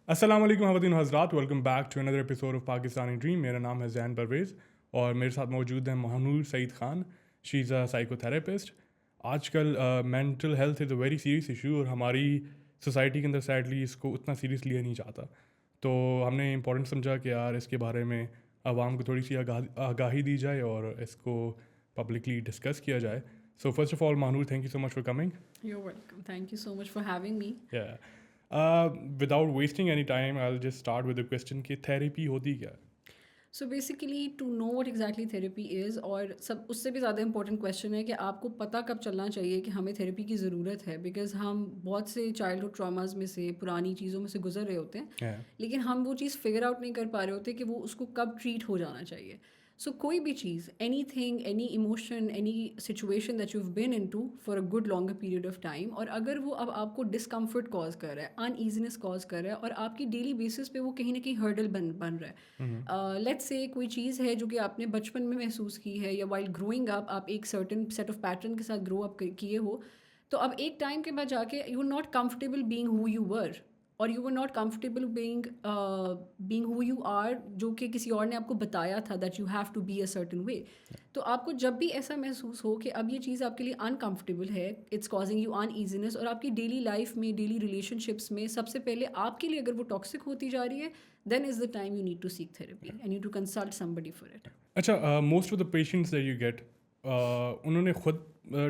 السلام علیکم خواتین و حضرات، welcome back to another episode of Pakistani dream. میرا نام ہے زین پرویز اور میرے ساتھ موجود ہیں مہنور سعید خان. شی از اے سائیکو تھراپسٹ. آج کل mental health is a very serious issue اور ہماری سوسائٹی کے اندر سیڈلی اس کو اتنا سیریس لیا نہیں جاتا. تو ہم نے امپورٹنٹ سمجھا کہ یار اس کے بارے میں عوام کو تھوڑی سی آگاہی دی جائے اور اس کو پبلکلی ڈسکس کیا جائے. So first of all Mehnoor, thank you so much for coming. You're welcome. Thank you so much for having me. Yeah. Without wasting any time, I'll just start with the question کہ therapy ہوتی کیا ہے؟ So basically to know what exactly therapy is اور اس سے بھی زیادہ important question ہے کہ آپ کو پتہ کب چلنا چاہیے کہ ہمیں تھیراپی کی ضرورت ہے. بیکاز ہم بہت سے چائلڈہڈ ٹراماز میں سے پرانی چیزوں میں سے گزر رہے ہوتے ہیں لیکن ہم وہ چیز فگر آؤٹ نہیں کر پا رہے ہوتے کہ وہ اس کو کب ٹریٹ ہو جانا چاہیے. سو کوئی بھی چیز، anything, any emotion, any situation that you have been into for a good longer period of time, اور اگر وہ اب آپ کو ڈسکمفرٹ کاز کر رہا ہے، ان ایزینس کاز کر رہا ہے اور آپ کی ڈیلی بیسس پہ وہ کہیں نہ کہیں ہرڈل بن رہا ہے. لیٹس سے کوئی چیز ہے جو کہ آپ نے بچپن میں محسوس کی ہے یا وائل گروئنگ اپ آپ ایک سرٹن سیٹ آف پیٹرن کے ساتھ گرو اپ کیے ہو، تو اب ایک ٹائم کے بعد جا کے you are not comfortable being who you were, اور you are not comfortable being who you are, جو کہ کسی اور نے آپ کو بتایا تھا that you have to be a certain way. تو آپ کو جب بھی ایسا محسوس ہو کہ اب یہ چیز آپ کے لیے انکمفرٹیبل ہے، اٹس کازنگ یو ان ایزینس، اور آپ کی ڈیلی لائف میں، ڈیلی ریلیشن شپس میں سب سے پہلے آپ کے لیے اگر وہ ٹاکسک ہوتی جا رہی ہے، then is the time you need to seek therapy and need to consult somebody for it. اچھا، most of the patients that you get انہوں نے خود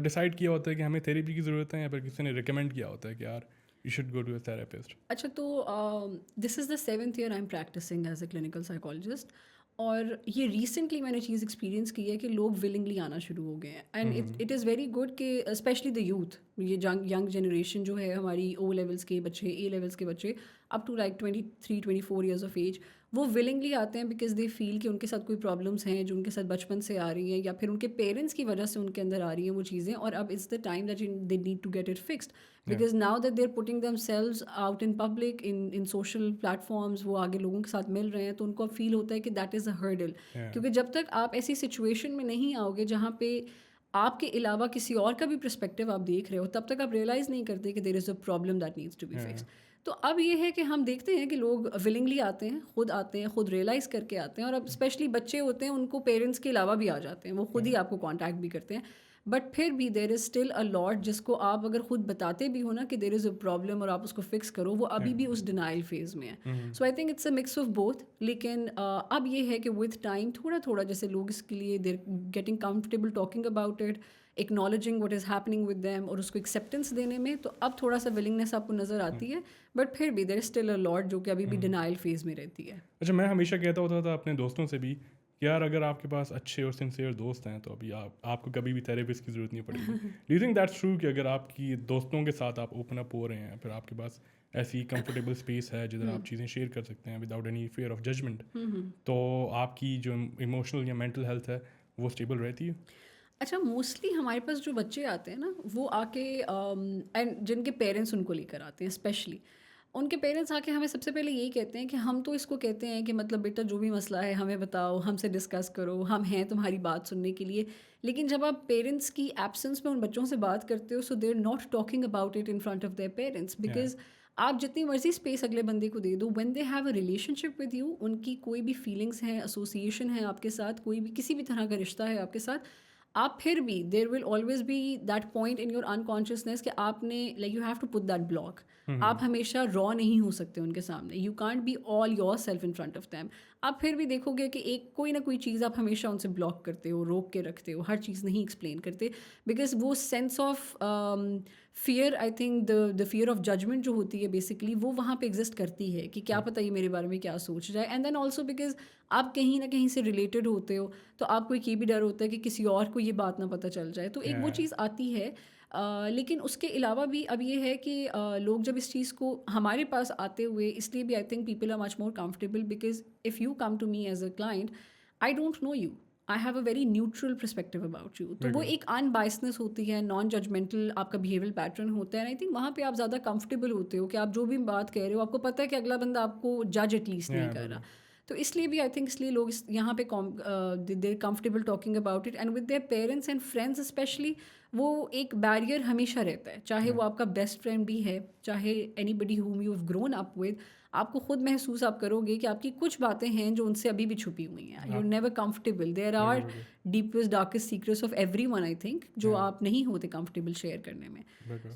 ڈیسائڈ کیا ہوتا ہے کہ ہمیں تھیراپی کی ضرورت ہے یا پھر کسی نے ریکمینڈ کیا ہوتا ہے کہ یار you should go to a therapist? اچھا، تو this is the 7th year I am practicing as a clinical psychologist, اور یہ ریسنٹلی میں نے چیز ایکسپیرینس کی ہے کہ لوگ ولنگلی آنا شروع ہو گئے ہیں. And it is very good کہ اسپیشلی دا یوتھ، یہ ینگ جنریشن جو ہے ہماری او لیولس کے بچے، اے لیولس کے بچے up to like 23-24 years of age, وہ ولنگلی آتے ہیں بیکاز دے فیل کہ ان کے ساتھ کوئی پرابلمس ہیں جو ان کے ساتھ بچپن سے آ رہی ہیں یا پھر ان کے پیرنٹس کی وجہ سے ان کے اندر آ رہی ہیں وہ چیزیں، اور اب it's the time that they need to get it fixed. Because now that they are putting themselves out in public in social platforms, وہ آگے لوگوں کے ساتھ مل رہے ہیں، تو ان کو فیل ہوتا ہے کہ دیٹ از اے ہرڈل. کیونکہ جب تک آپ ایسی سچویشن میں نہیں آؤ گے جہاں پہ آپ کے علاوہ کسی اور کا بھی پرسپیکٹیو آپ دیکھ رہے ہو، تب تک آپ ریئلائز نہیں کرتے کہ there is a problem that needs to be fixed. تو اب یہ ہے کہ ہم دیکھتے ہیں کہ لوگ ولنگلی آتے ہیں، خود ریئلائز کر کے آتے ہیں، اور اب اسپیشلی بچے ہوتے ہیں ان کو پیرنٹس کے علاوہ بھی آ جاتے ہیں، وہ خود ہی آپ کو کانٹیکٹ بھی کرتے ہیں. بٹ پھر بھی دیر از اسٹل اے لاٹ جس کو آپ اگر خود بتاتے بھی ہو نا کہ دیر از اے پرابلم اور آپ اس کو فکس کرو، وہ ابھی بھی اس ڈینائل فیز میں ہے. So I think it's a mix of both. لیکن اب یہ ہے کہ وتھ ٹائم تھوڑا تھوڑا جیسے لوگ اس کے لیے they're getting comfortable talking about it, acknowledging what is happening with them, اور اس کو ایکسیپٹنس دینے میں، تو اب تھوڑا سا ولنگنیس آپ کو نظر آتی ہے. بٹ پھر بھی دیر از اسٹل اے لاٹ جو کہ ابھی بھی ڈینائل فیز میں رہتی ہے. اچھا، میں ہمیشہ کہتا ہوتا تھا اپنے دوستوں سے بھی کہ یار اگر آپ کے پاس اچھے اور سنسیئر دوست ہیں تو ابھی آپ کو کبھی بھی تھراپسٹ کی ضرورت نہیں پڑے گی. Do you think that's true کہ اگر آپ کی دوستوں کے ساتھ آپ اوپن اپ ہو رہے ہیں، پھر آپ کے پاس ایسی کمفرٹیبل اسپیس ہے جدھر آپ چیزیں شیئر کر سکتے ہیں without any fear of judgment, تو آپ کی جو ایموشنل یا مینٹل ہیلتھ ہے وہ اسٹیبل رہتی ہے؟ اچھا، موسٹلی ہمارے پاس جو بچے آتے ہیں نا، وہ آ کے اینڈ جن کے پیرنٹس ان کو لے کر آتے ہیں، اسپیشلی ان کے پیرنٹس آ کے ہمیں سب سے پہلے یہی کہتے ہیں کہ ہم تو اس کو کہتے ہیں کہ مطلب بیٹا جو بھی مسئلہ ہے ہمیں بتاؤ، ہم سے ڈسکس کرو، ہم ہیں تمہاری بات سننے کے لیے. لیکن جب آپ پیرنٹس کی ایبسنس میں ان بچوں سے بات کرتے ہو، so they are not talking about it in front of their parents, because آپ جتنی مرضی اسپیس اگلے بندے کو دے دو، when they have a relationship with you, ان کی کوئی بھی فیلنگس ہیں، ایسوسیشن ہے آپ کے ساتھ، کوئی بھی کسی بھی طرح کا رشتہ ہے آپ کے ساتھ، آپ پھر بھی there will always be that point in your unconsciousness کہ آپ نے like you have to put that block. آپ ہمیشہ را نہیں ہو سکتے ان کے سامنے، you can't be all yourself in front of them. آپ پھر بھی دیکھو گے کہ ایک کوئی نہ کوئی چیز آپ ہمیشہ ان سے بلاک کرتے ہو، روک کے رکھتے ہو، ہر چیز نہیں ایکسپلین کرتے، بیکاز وہ sense of fear, I think the fear of judgment جو ہوتی ہے بیسکلی وہ وہاں پہ ایگزسٹ کرتی ہے کہ کیا پتہ یہ میرے بارے میں کیا سوچ جائے. اینڈ دین آلسو بیکاز آپ کہیں نہ کہیں سے ریلیٹڈ ہوتے ہو، تو آپ کو ایک یہ بھی ڈر ہوتا ہے کہ کسی اور کو یہ بات نہ پتہ چل جائے، تو ایک وہ چیز آتی ہے. لیکن اس کے علاوہ بھی اب یہ ہے کہ لوگ جب اس چیز کو ہمارے پاس آتے ہوئے، اس لیے بھی I think people are much more comfortable because if you come to me as a client, I don't know you, I have a very neutral perspective about you. تو وہ ایک ان بائسنس ہوتی ہے، نان ججمنٹل آپ کا بیہیویئر پیٹرن ہوتا ہے. I think وہاں پہ آپ زیادہ کمفرٹیبل ہوتے ہو کہ آپ جو بھی بات کہہ رہے ہو آپ کو پتہ ہے کہ اگلا بندہ آپ کو جج ایٹ لیسٹ نہیں کر رہا. تو اس لیے بھی آئی تھنک اس لیے لوگ یہاں پہ they comfortable talking about it. And with their parents and friends especially وہ ایک بیریئر ہمیشہ رہتا ہے, چاہے وہ آپ کا بیسٹ فرینڈ بھی ہے, چاہے anybody whom you have grown up with. آپ کو خود محسوس آپ کرو گے کہ آپ کی کچھ باتیں ہیں جو ان سے ابھی بھی چھپی ہوئی ہیں. You never comfortable. There are deepest darkest secrets of everyone, I think, جو آپ نہیں ہوتے کمفرٹیبل شیئر کرنے میں.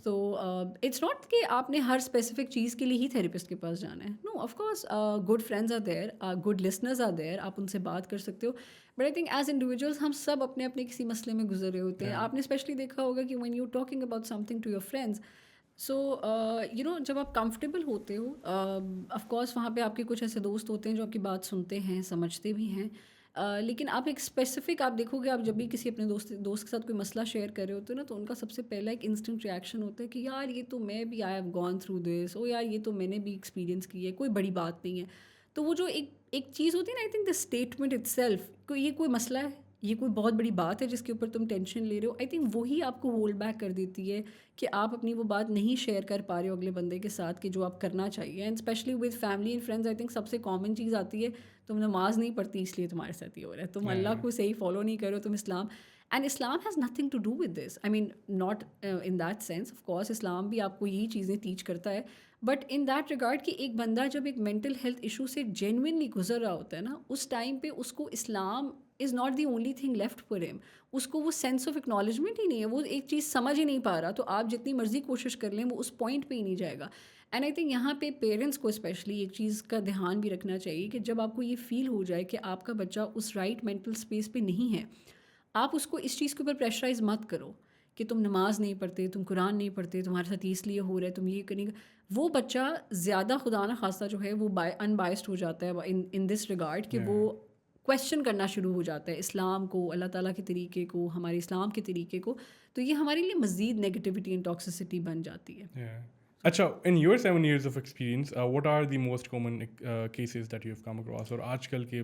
سو اٹس ناٹ کہ آپ نے ہر اسپیسیفک چیز کے لیے ہی تھراپسٹ کے پاس جانا ہے. No, of course good friends are there, good listeners are there, آپ ان سے بات کر سکتے ہو. But I think as individuals ہم سب اپنے اپنے کسی مسئلے میں گزر رہے ہوتے ہیں. آپ نے اسپیشلی دیکھا ہوگا کہ when you talking about something to your friends, so you know جب آپ کمفرٹیبل ہوتے ہو, آف کورس وہاں پہ آپ کے کچھ ایسے دوست ہوتے ہیں جو آپ کی بات سنتے ہیں, سمجھتے بھی ہیں, لیکن آپ ایک اسپیسیفک آپ دیکھو گے, آپ جب بھی کسی اپنے دوست کے ساتھ کوئی مسئلہ شیئر کر رہے ہوتے ہو نا, تو ان کا سب سے پہلا ایک انسٹنٹ ریئیکشن ہوتا ہے کہ یار یہ تو میں بھی I have gone through this, او یار یہ تو میں نے بھی ایکسپیرینس کی ہے, کوئی بڑی بات نہیں ہے. تو وہ جو ایک چیز ہوتی ہے نا, آئی think the statement it self, کوئی یہ کوئی مسئلہ ہے, یہ کوئی بہت بڑی بات ہے جس کے اوپر تم ٹینشن لے رہے ہو, آئی تھنک وہی آپ کو ہولڈ بیک کر دیتی ہے کہ آپ اپنی وہ بات نہیں شیئر کر پا رہے ہو اگلے بندے کے ساتھ کہ جو آپ کرنا چاہیے. And especially with family and friends, I think سب سے کامن چیز آتی ہے, تم نماز نہیں پڑھتی اس لیے تمہارے ساتھ یہ ہو رہا ہے, تم اللہ کو صحیح فالو نہیں کرو, تم اسلام. And Islam has nothing to do with this, I mean not in that sense, of course اسلام بھی آپ کو یہی چیزیں ٹیچ کرتا ہے, بٹ ان دیٹ ریگارڈ کہ ایک بندہ جب ایک مینٹل ہیلتھ ایشو سے جینوئنلی گزر رہا ہوتا ہے نا, اس ٹائم پہ اس کو Islam is not the only thing left for ہم. اس کو وہ سینس آف اکنالجمنٹ ہی نہیں ہے, وہ ایک چیز سمجھ ہی نہیں پا رہا, تو آپ جتنی مرضی کوشش کر لیں وہ اس پوائنٹ پہ ہی نہیں جائے گا. اینڈ آئی تھنک یہاں پہ پیرنٹس کو اسپیشلی ایک چیز کا دھیان بھی رکھنا چاہیے کہ جب آپ کو یہ فیل ہو جائے کہ آپ کا بچہ اس رائٹ مینٹل اسپیس پہ نہیں ہے, آپ اس کو اس چیز کے اوپر پریشرائز مت کرو کہ تم نماز نہیں پڑھتے, تم قرآن نہیں پڑھتے, تمہارے ساتھ اس لیے ہو رہا ہے, تم یہ کریں گے. وہ بچہ زیادہ خدا نہ خواستہ جو ہے وہ ان بائسڈ ہو جاتا ہے ان دس ریگارڈ کہ وہ کویشچن کرنا شروع ہو جاتا ہے اسلام کو, اللہ تعالیٰ کے طریقے کو, ہمارے اسلام کے طریقے کو. تو یہ ہمارے لیے مزید نیگیٹیوٹی اینڈ ٹاکسسٹی بن جاتی ہے. اچھا, in your 7 years of experience, what are the most common cases that you have come across, اور آج کل کے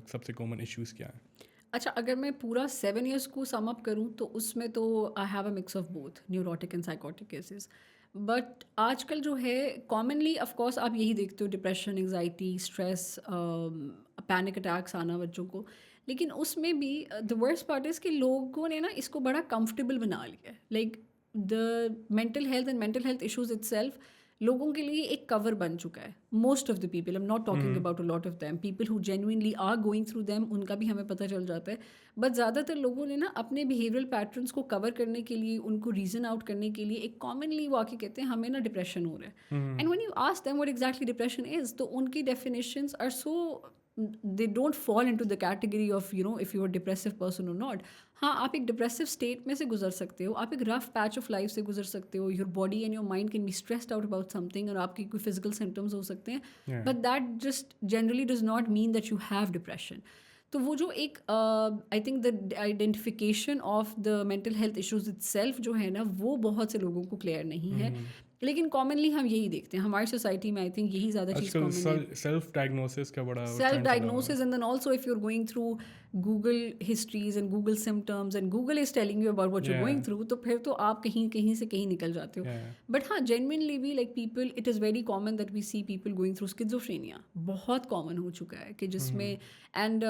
سب سے کامن ایشوز کیا ہیں؟ اچھا, اگر میں پورا 7 years کو سم اپ کروں تو اس میں تو آئی have a mix of both neurotic and psychotic cases. But آج کل جو ہے کامنلی آف کورس آپ یہی دیکھتے ہو, depression, anxiety, stress, panic attacks آنا بچوں کو. لیکن اس میں بھی دا ورسٹ پارٹ از کہ لوگوں نے نا اس کو بڑا کمفرٹیبل بنا لیا ہے. Like the mental health and mental health issues itself لوگوں کے لیے ایک کور بن چکا ہے. Most of the people, I'm not talking about a lot of them, people who genuinely are going through them, ان کا بھی ہمیں پتہ چل جاتا ہے. بٹ زیادہ تر لوگوں نے نا اپنے بیہیورل پیٹرنس کو کور کرنے کے لیے, ان کو ریزن آؤٹ کرنے کے لیے ایک کامنلی وہ آ کے کہتے ہیں ہمیں نا ڈپریشن ہو رہا ہے. And when you ask them what exactly depression is, تو ان کی definitions are so they don't fall into the category of, you know, if you're a depressive person or not. ہاں, آپ ایک ڈپریسو اسٹیٹ میں سے گزر سکتے ہو, آپ ایک رف پیچ آف لائف سے گزر سکتے ہو, your body and your mind can be stressed out about something, اور آپ کی کوئی فزیکل سمٹمز ہو سکتے ہیں, but that just generally does not mean that you have depression. تو وہ جو ایک I think the identification of the mental health issues itself جو ہے نا, وہ بہت سے لوگوں کو کلیئر نہیں ہے. لیکن کامنلی ہم یہی دیکھتے ہیں ہماری سوسائٹی میں, آئی تھنک یہی زیادہ چیز کامن ہے. سیلف ڈائگنوسس کا بڑا self diagnosis, and then also if you are going through Google histories and Google symptoms and Google is telling you about what you going through, تو پھر تو آپ کہیں سے کہیں نکل جاتے ہو. بٹ ہاں, جینوئنلی بھی like people, it is very common that we see people going through schizophrenia. بہت کامن ہو چکا ہے کہ جس میں, اینڈ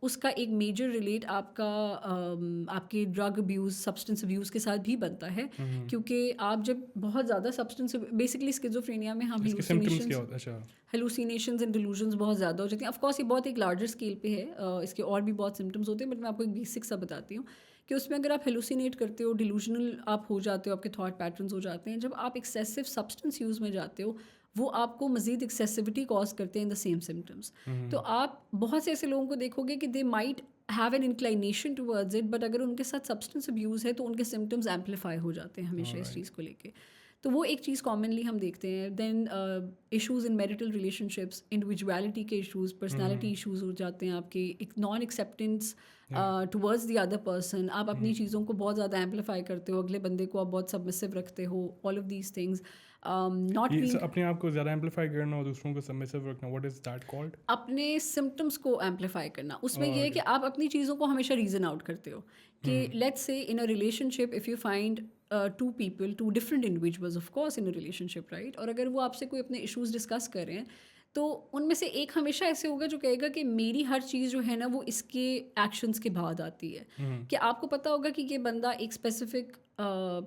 اس کا ایک میجر ریلیٹ آپ کا آپ کے ڈرگ ابیوز, سبسٹنس ابیوز کے ساتھ بھی بنتا ہے. کیونکہ آپ جب بہت زیادہ سبسٹنس, بیسکلی اسکیزوفرینیا میں ہم ہیلوسینیشنز اینڈ ڈیلوژنز بہت زیادہ ہو جاتی ہیں. آف کورس یہ بہت ایک لارجر اسکیل پہ ہے, اس کے اور بھی بہت سمٹمز ہوتے ہیں, بٹ میں آپ کو ایک بیسک سا بتاتی ہوں کہ اس میں اگر آپ ہیلوسینیٹ کرتے ہو, ڈیلوژنل آپ ہو جاتے ہو, آپ کے تھاٹ پیٹرنز ہو جاتے ہیں, جب آپ ایکسیسو سبسٹنس یوز میں جاتے ہو, وہ آپ کو مزید ایکسیسیوٹی کاز کرتے ہیں ان دا سیم سمٹمس. تو آپ بہت سے ایسے لوگوں کو دیکھو گے کہ they might have an inclination towards it, but اگر ان کے ساتھ سبسٹنس ابیوز ہے تو ان کے سمٹمز ایمپلیفائی ہو جاتے ہیں ہمیشہ اس چیز کو لے کے. تو وہ ایک چیز کامنلی ہم دیکھتے ہیں. Then issues in marital relationships, individuality کے ایشوز, پرسنالٹی ایشوز ہو جاتے ہیں آپ کے, ایک non acceptance towards the other person, آپ اپنی چیزوں کو بہت زیادہ ایمپلیفائی کرتے ہو, اگلے بندے کو آپ بہت سبمسو رکھتے ہو, all of these things. Not اپنے آپ کو زیادہ ایمپلیفائی کرنا اور دوسروں کو سبمسو رکھنا, واٹ از دیٹ کالڈ؟ اپنے سمٹمس کو ایمپلیفائی کرنا. اس میں یہ ہے کہ آپ اپنی چیزوں کو ہمیشہ ریزن آؤٹ کرتے ہو کہ let's say in a relationship if you find two people, two different individuals of course in a relationship, right, اور اگر وہ آپ سے کوئی اپنے ایشوز ڈسکس کر رہے ہیں, تو ان میں سے ایک ہمیشہ ایسے ہوگا جو کہے گا کہ میری ہر چیز جو ہے نا وہ اس کے ایکشنز کے بعد آتی ہے. کہ آپ کو پتہ ہوگا کہ یہ بندہ ایک اسپیسیفک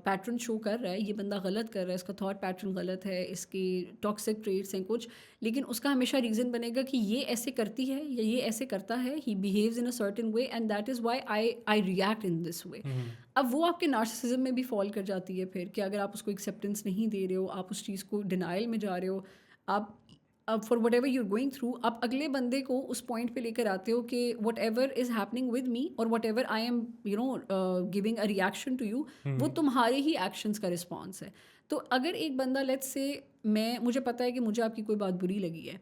پیٹرن شو کر رہا ہے, یہ بندہ غلط کر رہا ہے, اس کا تھاٹ پیٹرن غلط ہے, اس کی ٹاکسک ٹریٹس ہیں کچھ, لیکن اس کا ہمیشہ ریزن بنے گا کہ یہ ایسے کرتی ہے یا یہ ایسے کرتا ہے, he behaves in a certain way and that is why I react in this way. اب وہ آپ کے نارسسزم میں بھی فال کر جاتی ہے پھر, کہ اگر آپ اس کو ایکسیپٹنس نہیں دے رہے ہو, آپ اس چیز کو ڈینائل میں جا رہے ہو, آپ اب for what ever you going through آپ اگلے بندے کو اس پوائنٹ پہ لے کر آتے ہو کہ whatever is happening with me اور whatever I am giving a reaction to you, وہ تمہارے ہی ایکشنس کا رسپانس ہے. تو اگر ایک بندہ لیٹس سے مجھے پتہ ہے کہ مجھے آپ کی کوئی بات بری لگی ہے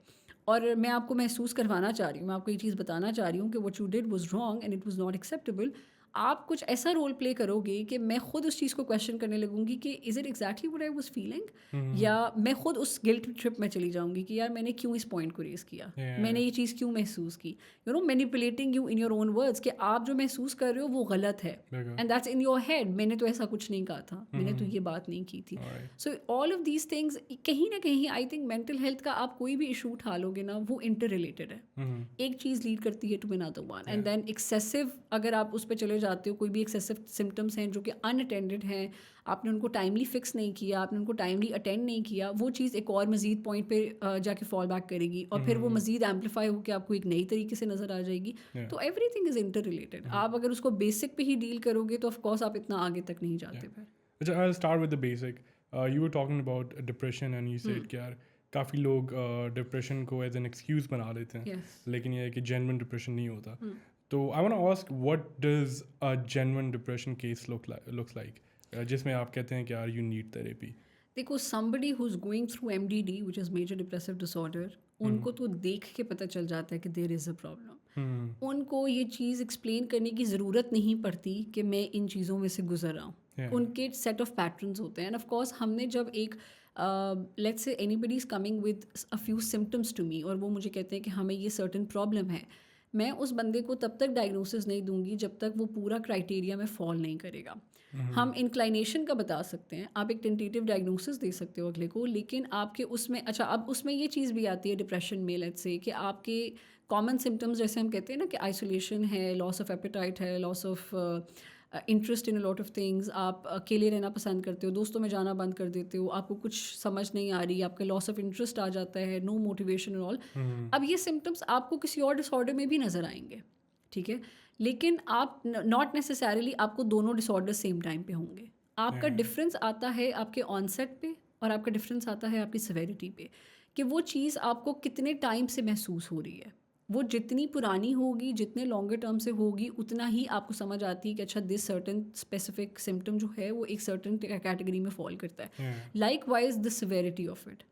اور میں آپ کو محسوس کروانا چاہ رہی ہوں, میں آپ کو یہ چیز بتانا چاہ رہی ہوں کہ what you did was wrong and it was not acceptable, آپ کچھ ایسا رول پلے کرو گے کہ میں خود اس چیز کو کویشچن کرنے لگوں گی کہ is it exactly what I was feeling, یا میں خود اس گلٹ ٹرپ میں چلی جاؤں گی کہ یار میں نے کیوں اس پوائنٹ کو ریز کیا, میں نے یہ چیز کیوں محسوس کی, manipulating you in your own words کہ آپ جو محسوس کر رہے ہو وہ غلط ہے, and that's in your head, میں نے تو ایسا کچھ نہیں کہا تھا, میں نے تو یہ بات نہیں کی تھی. سو آل آف دیز تھنگس کہیں نہ کہیں آئی تھنک مینٹل ہیلتھ کا آپ کوئی بھی ایشو اٹھا لو گے نا وہ انٹر ریلیٹڈ ہے, ایک چیز لیڈ کرتی ہے to another one, and then excessive اگر آپ اس پہ چلے جاتے ہو, کوئی بھی ایکسیسو سمٹمس ہیں جو کہ ان اٹینڈڈ ہیں, آپ نے ان کو ٹائملی فکس نہیں کیا, آپ نے ان کو ٹائملی اٹینڈ نہیں کیا, وہ چیز ایک اور مزید پوائنٹ پہ جا کے فال بیک کرے گی اور پھر وہ مزید ایمپلیفائی ہو کے آپ کو ایک نئی طریقے سے نظر آ جائے گی. تو everything is interrelated. آپ اگر اس کو بیسک پہ ہی ڈیل کرو گے تو آف کورس آپ اتنا آگے تک نہیں جاتے. پھر اچھا, I'll start with the basic. You were talking about depression and you said کہ یار کافی لوگ ڈپریشن کو ایز این ایکسکیوز بنا لیتے ہیں, لیکن یہ ہے کہ جینوئن ڈپریشن نہیں ہوتا. تو I want to ask, what does a genuine depression case looks like, جس میں آپ کہتے ہیں کہ یار you need therapy. دیکھو somebody who's going through MDD which is major depressive disorder, ان کو تو دیکھ کے پتہ چل جاتا ہے کہ there is a problem. ان کو یہ چیز ایکسپلین کرنے کی ضرورت نہیں پڑتی کہ میں ان چیزوں میں سے گزر رہا ہوں. ان کے سیٹ آف پیٹرنز ہوتے ہیں, اینڈ آف کورس ہم نے جب ایک let's say anybody is coming with a few symptoms to me, اور وہ مجھے کہتے ہیں کہ ہمیں یہ سرٹن پرابلم ہے, میں اس بندے کو تب تک ڈائگنوسس نہیں دوں گی جب تک وہ پورا کرائٹیریا میں فال نہیں کرے گا. ہم انکلائنیشن کا بتا سکتے ہیں, آپ ایک ٹینٹیٹیو ڈائگنوسس دے سکتے ہو اگلے کو, لیکن آپ کے اس میں اچھا اب اس میں یہ چیز بھی آتی ہے ڈپریشن میں لیٹس سے کہ آپ کے کامن سمٹمز جیسے ہم کہتے ہیں نا کہ آئسولیشن ہے, لاس آف ایپیٹائٹ ہے, loss of interest in a lot of things, آپ اکیلے رہنا پسند کرتے ہو, دوستوں میں جانا بند کر دیتے ہو, آپ کو کچھ سمجھ نہیں آ رہی, آپ کا لاس آف انٹرسٹ آ جاتا ہے, نو موٹیویشن اینڈ آل. اب یہ سمٹمس آپ کو کسی اور ڈس آرڈر میں بھی نظر آئیں گے, ٹھیک ہے, لیکن آپ ناٹ نیسسریلی آپ کو دونوں ڈس آرڈر سیم ٹائم پہ ہوں گے. آپ کا ڈفرینس آتا ہے آپ کے آن سیٹ پہ اور آپ کا ڈفرینس آتا ہے آپ کی سیویرٹی پہ, کہ وہ چیز آپ کو کتنے ٹائم سے محسوس ہو رہی ہے. وہ جتنی پرانی ہوگی, جتنے لانگر ٹرم سے ہوگی, اتنا ہی آپ کو سمجھ آتی ہے کہ اچھا دس سرٹن اسپیسیفک سمٹم جو ہے وہ ایک سرٹن کیٹیگری میں فال کرتا ہے. Like wise the severity of it.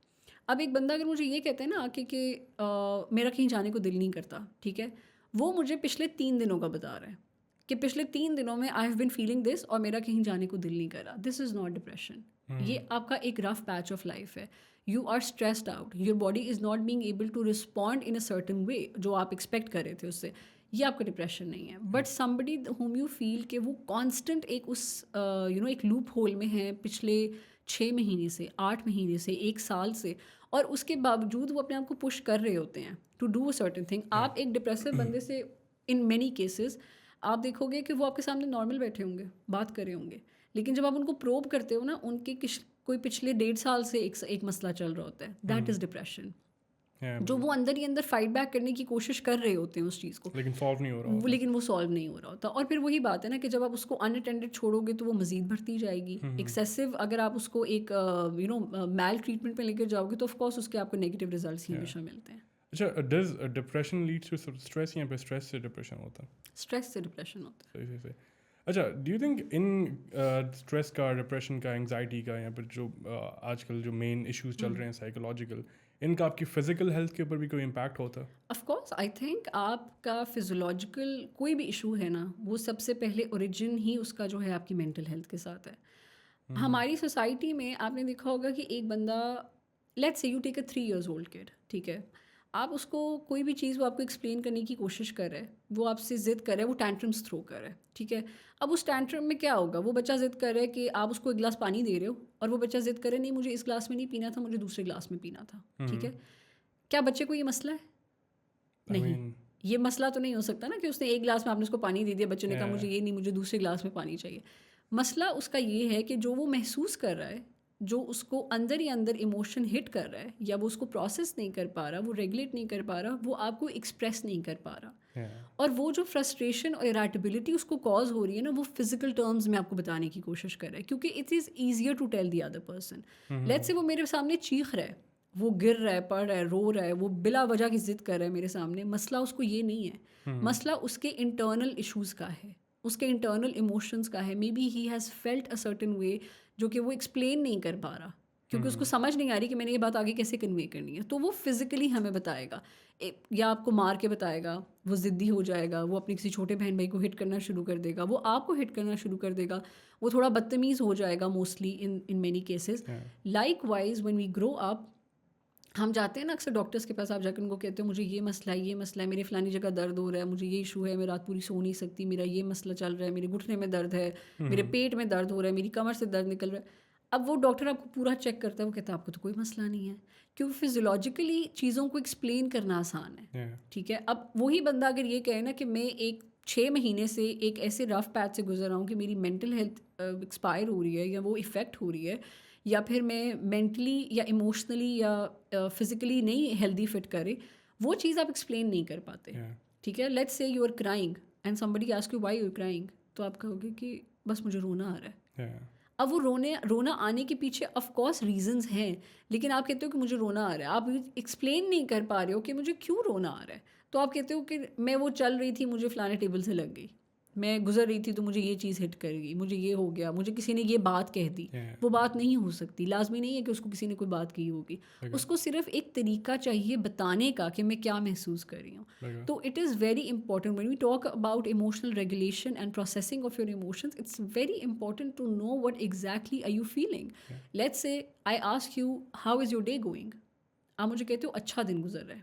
اب ایک بندہ اگر مجھے یہ کہتا ہے نا آ کے کہ میرا کہیں جانے کو دل نہیں کرتا, ٹھیک ہے, وہ مجھے پچھلے 3 دنوں کا بتا رہا ہے کہ پچھلے 3 دنوں میں I have been feeling this اور میرا کہیں جانے کو دل نہیں کر رہا. This is not depression. یہ آپ کا ایک رف پیچ آف لائف ہے. You are stressed out, your body is not being able to respond in a certain way جو آپ ایکسپیکٹ کر رہے تھے اس سے. یہ آپ کا ڈپریشن نہیں ہے. But somebody whom you feel کہ وہ کانسٹنٹ ایک اس ایک لوپ ہول میں ہیں پچھلے 6 مہینے سے, 8 مہینے سے, 1 سال سے, اور اس کے باوجود وہ اپنے آپ کو پش کر رہے ہوتے ہیں to do a certain thing. آپ ایک ڈپریسو بندے سے ان مینی کیسز آپ دیکھو گے کہ وہ آپ کے سامنے نارمل بیٹھے ہوں گے, بات کر رہے ہوں گے, لیکن جب آپ ان کو پروب کرتے ہو نا, ان کے کوئی پچھلے 1.5 سال سے ایک مسئلہ چل رہا ہوتا ہے. That is depression. جو وہ اندر ہی اندر فائٹ بیک کرنے کی کوشش کر رہے ہوتے ہیں اس چیز کو, لیکن سالو نہیں ہو رہا ہوتا. لیکن وہ سالو نہیں ہو رہا ہوتا. اور پھر وہی بات ہے نا کہ جب آپ اس کو ان اٹینڈڈ چھوڑو گے تو وہ مزید بڑھتی جائے گی. ایکسیسو اگر آپ اس کو ایک میل ٹریٹمنٹ پہ لے کر جاؤ گے تو آف کورس اس کے آپ کو نیگیٹو ریزلٹس ہی ہمیشہ ملتے ہیں. اچھا, does depression lead to stress, یا پہ اسٹریس سے ڈپریشن ہوتا ہے؟ اسٹریس سے ڈپریشن ہوتا ہے. صحیح صحیح. اچھا, do you think in stress کا, ڈپریشن کا, انگزائٹی کا, یا پھر جو آج کل جو مین ایشوز چل رہے ہیں سائیکولوجیکل, ان کا آپ کی فزیکل ہیلتھ کے اوپر بھی کوئی امپیکٹ ہوتا ہے؟ آف کورس آئی تھنک آپ کا فزیولوجیکل کوئی بھی ایشو ہے نا, وہ سب سے پہلے اوریجن ہی اس کا جو ہے آپ کی مینٹل ہیلتھ کے ساتھ ہے. ہماری سوسائٹی میں آپ نے دیکھا ہوگا کہ ایک بندہ, let's say you take a 3 years old kid, ٹھیک ہے, آپ اس کو کوئی بھی چیز وہ آپ کو ایکسپلین کرنے کی کوشش کر رہے, وہ آپ سے ضد کر رہے, وہ ٹینٹرمس تھرو کر رہے, ٹھیک ہے. اب اس ٹینٹرم میں کیا ہوگا, وہ بچہ ضد کر رہا ہے کہ آپ اس کو 1 گلاس پانی دے رہے ہو, اور وہ بچہ ضد کر رہے نہیں مجھے اس گلاس میں نہیں پینا تھا, مجھے دوسرے گلاس میں پینا تھا, ٹھیک ہے. کیا بچے کو یہ مسئلہ ہے؟ نہیں. یہ مسئلہ تو نہیں ہو سکتا نا کہ اس نے ایک گلاس میں آپ نے اس کو پانی دے دیا, بچے نے کہا مجھے یہ نہیں, مجھے دوسرے گلاس میں پانی چاہیے. مسئلہ اس کا یہ ہے کہ جو وہ محسوس کر رہا ہے, جو اس کو اندر ہی اندر ایموشن ہٹ کر رہا ہے, یا وہ اس کو پروسیس نہیں کر پا رہا, وہ ریگولیٹ نہیں کر پا رہا, وہ آپ کو ایکسپریس نہیں کر پا رہا. اور وہ جو فرسٹریشن اور اریٹیبلٹی اس کو کاز ہو رہی ہے نا, وہ فزیکل ٹرمز میں آپ کو بتانے کی کوشش کر رہا ہے, کیونکہ it is easier to tell the other person. Let's say وہ میرے سامنے چیخ رہا ہے, وہ گر رہا ہے, پڑھ رہا ہے, رو رہا ہے, وہ بلا وجہ کی ضد کر رہا ہے میرے سامنے. مسئلہ اس کو یہ نہیں ہے, مسئلہ اس کے انٹرنل ایشوز کا ہے, اس کے انٹرنل ایموشنز کا ہے. Maybe he has felt a certain way جو کہ وہ ایکسپلین نہیں کر پا رہا, کیونکہ اس کو سمجھ نہیں آ رہی کہ میں نے یہ بات آگے کیسے کنوے کرنی ہے. تو وہ فزیکلی ہمیں بتائے گا, یا آپ کو مار کے بتائے گا, وہ ضدی ہو جائے گا, وہ اپنی کسی چھوٹے بہن بھائی کو ہٹ کرنا شروع کر دے گا, وہ آپ کو ہٹ کرنا شروع کر دے گا, وہ تھوڑا بدتمیز ہو جائے گا mostly in many cases. Likewise when we grow up, ہم جاتے ہیں نا اکثر ڈاکٹرس کے پاس, آپ جا کے ان کو کہتے ہو مجھے یہ مسئلہ ہے, یہ مسئلہ ہے, میرے فلانی جگہ درد ہو رہا ہے, مجھے یہ ایشو ہے, میں رات پوری سو نہیں سکتی, میرا یہ مسئلہ چل رہا ہے, میرے گھٹنے میں درد ہے, میرے پیٹ میں درد ہو رہا ہے, میری کمر سے درد نکل رہا ہے. اب وہ ڈاکٹر آپ کو پورا چیک کرتا ہے, وہ کہتا ہے آپ کو تو کوئی مسئلہ نہیں ہے, کیونکہ فزیولوجیکلی چیزوں کو ایکسپلین کرنا آسان ہے. ٹھیک ہے, اب وہی بندہ اگر یہ کہے نا کہ میں ایک 6 مہینے سے ایک ایسے رف پیچ سے گزر رہا ہوں کہ میری مینٹل ہیلتھ ایکسپائر ہو رہی ہے, یا وہ افیکٹ ہو رہی ہے, یا پھر میں مینٹلی یا ایموشنلی یا فزیکلی نہیں ہیلدی فٹ کرے, وہ چیز آپ ایکسپلین نہیں کر پاتے. ٹھیک ہے, let's say you are crying and somebody asks you why you are crying, تو آپ کہو گے کہ بس مجھے رونا آ رہا ہے. اب وہ رونا آنے کے پیچھے آف کورس ریزنز ہیں, لیکن آپ کہتے ہو کہ مجھے رونا آ رہا ہے, آپ ایکسپلین نہیں کر پا رہے ہو کہ مجھے کیوں رونا آ رہا ہے. تو آپ کہتے ہو کہ میں وہ چل رہی تھی, مجھے فلانے ٹیبل سے لگ گئی, میں گزر رہی تھی تو مجھے یہ چیز ہٹ کر گئی, مجھے یہ ہو گیا, مجھے کسی نے یہ بات کہہ دی. وہ بات نہیں ہو سکتی, لازمی نہیں ہے کہ اس کو کسی نے کوئی بات کی ہوگی, اس کو صرف ایک طریقہ چاہیے بتانے کا کہ میں کیا محسوس کر رہی ہوں. تو it is very important when we talk about emotional regulation and processing of your emotions, it's very important to know what exactly are you feeling. Let's say I ask you how is your day going, آپ مجھے کہتے ہو اچھا دن گزر رہا ہے,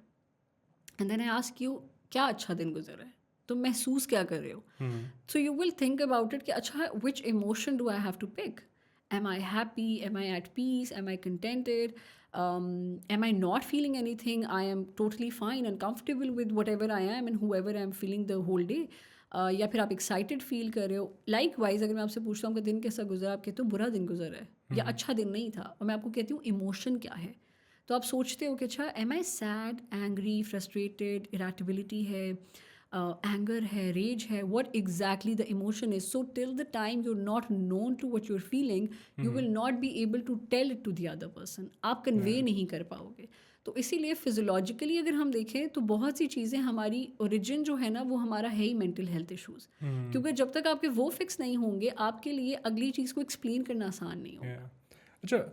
and then I ask you کیا اچھا دن گزر رہا ہے, تو محسوس کیا کر رہے ہو. So you will think about it کہ اچھا which emotion do I have to pick, am I happy, am I at peace, am I contented, am I not feeling anything, I am totally fine and comfortable with whatever I am and however I am feeling the whole day, یا پھر آپ excited فیل کر رہے ہو. Like wise اگر میں آپ سے پوچھتا ہوں کہ دن کیسا گزرا, آپ کہتے ہو برا دن گزرا ہے یا اچھا دن نہیں تھا, اور میں آپ کو کہتی ہوں ایموشن کیا ہے, تو آپ سوچتے ہو کہ اچھا am I sad, angry, frustrated, irritability ہے, اینگر ہے, ریج ہے, what exactly the emotion is. So till the time you're not known to what you're feeling, you will not be able to tell it to the other person. آپ کنوے نہیں کر پاؤ گے. تو اسی لیے فزیولوجیکلی اگر ہم دیکھیں تو بہت سی چیزیں ہماری اوریجن جو ہے نا وہ ہمارا ہے ہی مینٹل ہیلتھ ایشوز, کیونکہ جب تک آپ کے وہ فکس نہیں ہوں گے آپ کے لیے اگلی چیز کو ایکسپلین کرنا آسان نہیں ہوگا. اچھا,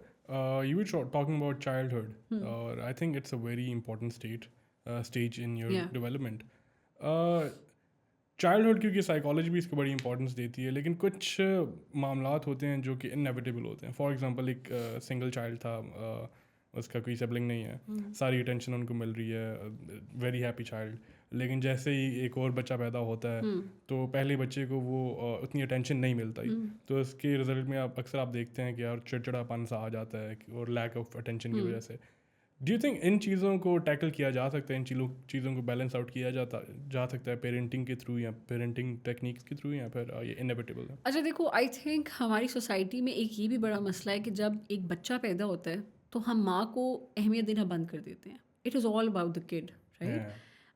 you were talking about childhood, or I think it's a very important stage in your development. Childhood کیونکہ سائیکالوجی بھی اس کو بڑی امپورٹنس دیتی ہے, لیکن کچھ معاملات ہوتے ہیں جو کہ انیویٹیبل ہوتے ہیں. فار ایگزامپل ایک سنگل چائلڈ تھا, اس کا کوئی سبلنگ نہیں ہے, ساری اٹینشن ان کو مل رہی ہے, ویری ہیپی چائلڈ. لیکن جیسے ہی ایک اور بچہ پیدا ہوتا ہے تو پہلے بچے کو وہ اتنی اٹینشن نہیں ملتا ہی, تو اس کے رزلٹ میں اکثر آپ دیکھتے ہیں کہ یار چڑچڑاپن سا آ جاتا ہے, اور لیک آف اٹینشن کی وجہ سے. ڈو یو تھنک ان چیزوں کو ٹیکل کیا جا سکتا ہے, ان چیزوں کو بیلنس آؤٹ کیا جا سکتا ہے پیرنٹنگ کے تھرو, یا پیرنٹنگ ٹیکنیکس کے تھرو, یا پھر یہ انیویٹیبل ہے؟ اچھا دیکھو, آئی تھنک ہماری سوسائٹی میں ایک یہ بھی بڑا مسئلہ ہے کہ جب ایک بچہ پیدا ہوتا ہے تو ہم ماں کو اہمیت دینا بند کر دیتے ہیں. It is all about the could, right.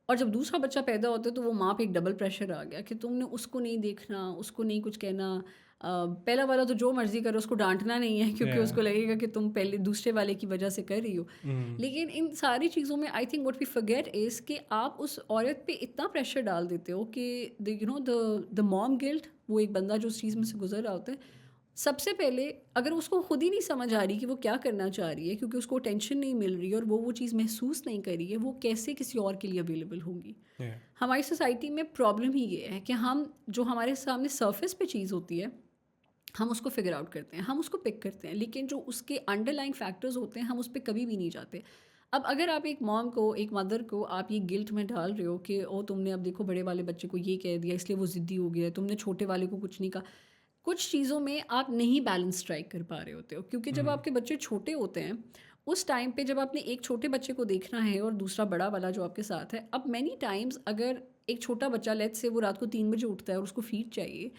اور جب دوسرا بچہ پیدا ہوتا ہے تو وہ ماں پہ ایک ڈبل پریشر آ گیا کہ تم نے اس کو نہیں دیکھنا, اس کو نہیں کچھ کہنا. پہلا والا تو جو مرضی کرو, اس کو ڈانٹنا نہیں ہے, کیونکہ اس کو لگے گا کہ تم پہلے دوسرے والے کی وجہ سے کر رہی ہو. لیکن ان ساری چیزوں میں I think what we forget is کہ آپ اس عورت پہ اتنا پریشر ڈال دیتے ہو کہ you know the mom guilt, وہ ایک بندہ جو اس چیز میں سے گزر رہا ہوتا ہے, سب سے پہلے اگر اس کو خود ہی نہیں سمجھ آ رہی کہ وہ کیا کرنا چاہ رہی ہے, کیونکہ اس کو ٹینشن نہیں مل رہی اور وہ چیز محسوس نہیں کر رہی ہے, وہ کیسے کسی اور کے لیے اویلیبل ہوگی. ہماری سوسائٹی میں پرابلم ہی یہ ہے کہ ہم جو ہمارے سامنے سرفیس پہ چیز ہوتی ہے ہم اس کو فگر آؤٹ کرتے ہیں, ہم اس کو پک کرتے ہیں, لیکن جو اس کے انڈر لائن فیکٹرز ہوتے ہیں ہم اس پہ کبھی بھی نہیں جاتے. اب اگر آپ ایک موم کو, ایک مدر کو آپ یہ گلٹ میں ڈال رہے ہو کہ او تم نے اب دیکھو بڑے والے بچے کو یہ کہہ دیا اس لیے وہ ضدی ہو گیا, تم نے چھوٹے والے کو کچھ نہیں کہا, کچھ چیزوں میں آپ نہیں بیلنس اسٹرائک کر پا رہے ہوتے ہو. کیونکہ جب آپ کے بچے چھوٹے ہوتے ہیں اس ٹائم پہ جب آپ نے ایک چھوٹے بچے کو دیکھنا ہے اور دوسرا بڑا والا جو آپ کے ساتھ ہے, اب مینی ٹائمز اگر ایک چھوٹا بچہ لیٹ سے وہ رات کو 3 بجے اٹھتا ہے اور اس کو فیڈ چاہیے,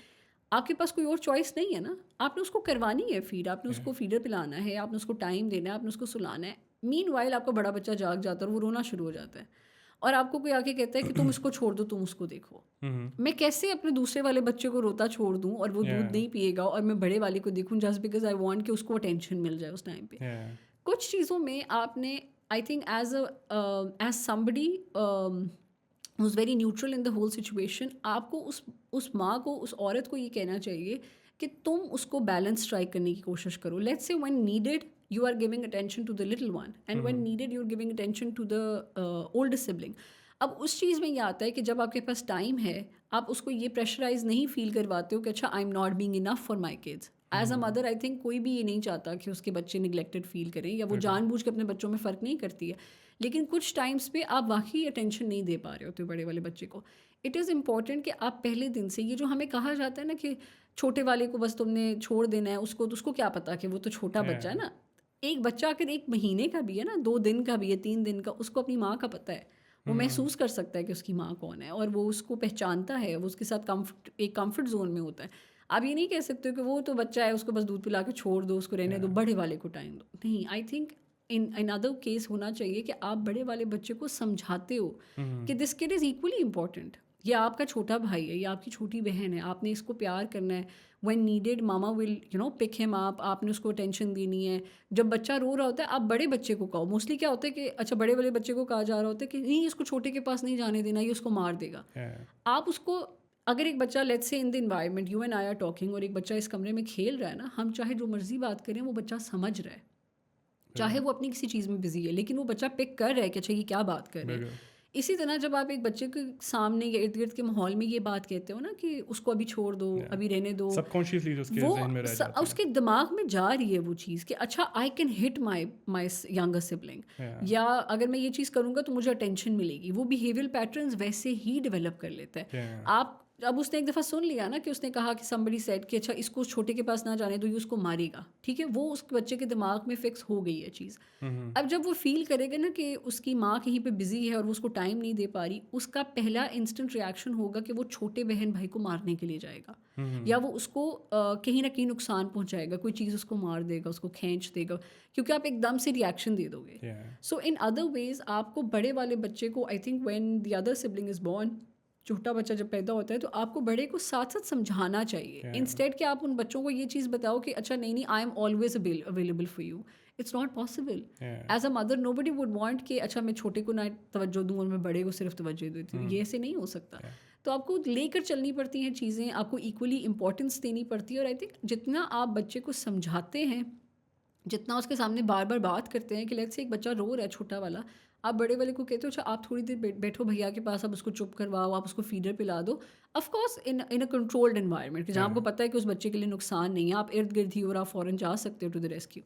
آپ کے پاس کوئی اور چوائس نہیں ہے نا, آپ نے اس کو کروانی ہے فیڈ, آپ نے اس کو فیڈر پلانا ہے, آپ نے اس کو ٹائم دینا ہے, آپ نے اس کو سلانا ہے. مین وائل آپ کا بڑا بچہ جاگ جاتا ہے اور وہ رونا شروع ہو جاتا ہے, اور آپ کو کوئی آ کے کہتا ہے کہ تم اس کو چھوڑ دو, تم اس کو دیکھو. میں کیسے اپنے دوسرے والے بچے کو روتا چھوڑ دوں اور وہ دودھ نہیں پیے گا, اور میں بڑے والے کو دیکھوں جسٹ بیکاز آئی وانٹ کہ اس کو اٹینشن مل جائے اس ٹائم پہ. کچھ چیزوں میں آپ نے آئی think as somebody was very neutral in the whole situation, آپ کو اس ماں کو, اس عورت کو یہ کہنا چاہیے کہ تم اس کو بیلنس اسٹرائک کرنے کی کوشش کرو. Let's say when needed you are giving attention to the little one, and when needed you're giving attention to the older sibling. اب اس چیز میں یہ آتا ہے کہ جب آپ کے پاس ٹائم ہے, آپ اس کو یہ پریشرائز نہیں فیل کرواتے ہو کہ اچھا I am not being enough for my kids. As a mother I think کوئی بھی یہ نہیں چاہتا کہ اس کے بچے نگلیکٹڈ فیل کریں, یا وہ جان بوجھ کے اپنے بچوں میں فرق نہیں کرتی ہے, لیکن کچھ ٹائمس پہ آپ واقعی اٹینشن نہیں دے پا رہے ہوتے بڑے والے بچے کو. اٹ از امپورٹنٹ کہ آپ پہلے دن سے, یہ جو ہمیں کہا جاتا ہے نا کہ چھوٹے والے کو بس تم نے چھوڑ دینا ہے, اس کو کیا پتا کہ وہ تو چھوٹا بچہ ہے نا. ایک بچہ اگر 1 مہینے کا بھی ہے نا, 2 دن کا بھی ہے, 3 دن کا, اس کو اپنی ماں کا پتہ ہے, وہ محسوس کر سکتا ہے کہ اس کی ماں کون ہے, اور وہ اس کو پہچانتا ہے, وہ اس کے ساتھ ایک کمفرٹ زون میں ہوتا ہے. آپ یہ نہیں کہہ سکتے کہ وہ تو بچہ ہے, اس کو بس دودھ پلا کے چھوڑ دو, اس کو رہنے دو, بڑے والے کو ٹائم دو. نہیں, I think in other case ہونا چاہیے کہ آپ بڑے والے بچے کو سمجھاتے ہو کہ دس کڈ از ایکولی امپورٹنٹ, یہ آپ کا چھوٹا بھائی ہے, یہ آپ کی چھوٹی بہن ہے, آپ نے اس کو پیار کرنا ہے. When needed mama will pick him up, آپ نے اس کو اٹینشن دینی ہے. جب بچہ رو رہا ہوتا ہے, آپ بڑے بچے کو کہو. موسٹلی کیا ہوتا ہے کہ اچھا بڑے والے بچے کو کہا جا رہا ہوتا ہے کہ نہیں, اس کو چھوٹے کے پاس نہیں جانے دینا, یہ اس کو مار دے گا. آپ اس کو, اگر ایک بچہ let's say in the environment you and I R talking, اور ایک بچہ اس کمرے میں کھیل رہا ہے نا, ہم چاہے جو مرضی بات کریں, وہ بچہ سمجھ رہا ہے, چاہے وہ اپنی کسی چیز میں بزی ہے, لیکن وہ بچہ پک کر رہا ہے کہ اچھا یہ کیا بات کر رہے ہیں. اسی طرح جب آپ ایک بچے کے سامنے یا ارد گرد کے ماحول میں یہ بات کہتے ہو نا کہ اس کو ابھی چھوڑ دو, ابھی رہنے دو, سب کانشیسلی وہ اس کے دماغ میں جا رہی ہے وہ چیز کہ اچھا I can hit my younger sibling, یا اگر میں یہ چیز کروں گا تو مجھے اٹینشن ملے گی. وہ بیہیویئر پیٹرنز ویسے ہی ڈیولپ کر لیتا ہے. آپ اب اس نے ایک دفعہ سن لیا نا کہ اس نے کہا کہ somebody said کہ اچھا اس کو چھوٹے کے پاس نہ جانے دو, یہ اس کو مارے گا, ٹھیک ہے, وہ اس بچے کے دماغ میں فکس ہو گئی ہے چیز. اب جب وہ فیل کرے گا نا کہ اس کی ماں کہیں پہ بزی ہے اور وہ اس کو ٹائم نہیں دے پا رہی, اس کا پہلا انسٹنٹ ریئیکشن ہوگا کہ وہ چھوٹے بہن بھائی کو مارنے کے لیے جائے گا, یا وہ اس کو کہیں نہ کہیں نقصان پہنچائے گا, کوئی چیز اس کو مار دے گا, اس کو کھینچ دے گا, کیونکہ آپ ایک دم سے ریئیکشن دے دو گے. سو ان ادر ویز آپ کو بڑے والے بچے کو, I think when the other sibling is born, چھوٹا بچہ جب پیدا ہوتا ہے, تو آپ کو بڑے کو ساتھ ساتھ سمجھانا چاہیے, انسٹیڈ کہ آپ ان بچوں کو یہ چیز بتاؤ کہ اچھا نہیں I am always available for you. It's not possible. As a mother nobody would want کہ اچھا میں چھوٹے کو نہ توجہ دوں اور میں بڑے کو صرف توجہ دیتی ہوں, یہ ایسے نہیں ہو سکتا. تو آپ کو لے کر چلنی پڑتی ہیں چیزیں, آپ کو ایکولی امپورٹنس دینی پڑتی ہے. اور آئی تھنک جتنا آپ بچے کو سمجھاتے ہیں, جتنا اس کے سامنے بار بار بات کرتے ہیں کہ لیٹس سے ایک بچہ رو رہا ہے چھوٹا والا, آپ بڑے والے کو کہتے ہو اچھا آپ تھوڑی دیر بیٹھو بھیا کے پاس, اب اس کو چپ کرواؤ, آپ اس کو فیڈر پلا دو, of course in a controlled environment, جہاں آپ کو پتہ ہے کہ اس بچے کے لیے نقصان نہیں ہے, آپ ارد گرد ہی اور آپ فوراً جا سکتے ہو ٹو دی ریسکیو.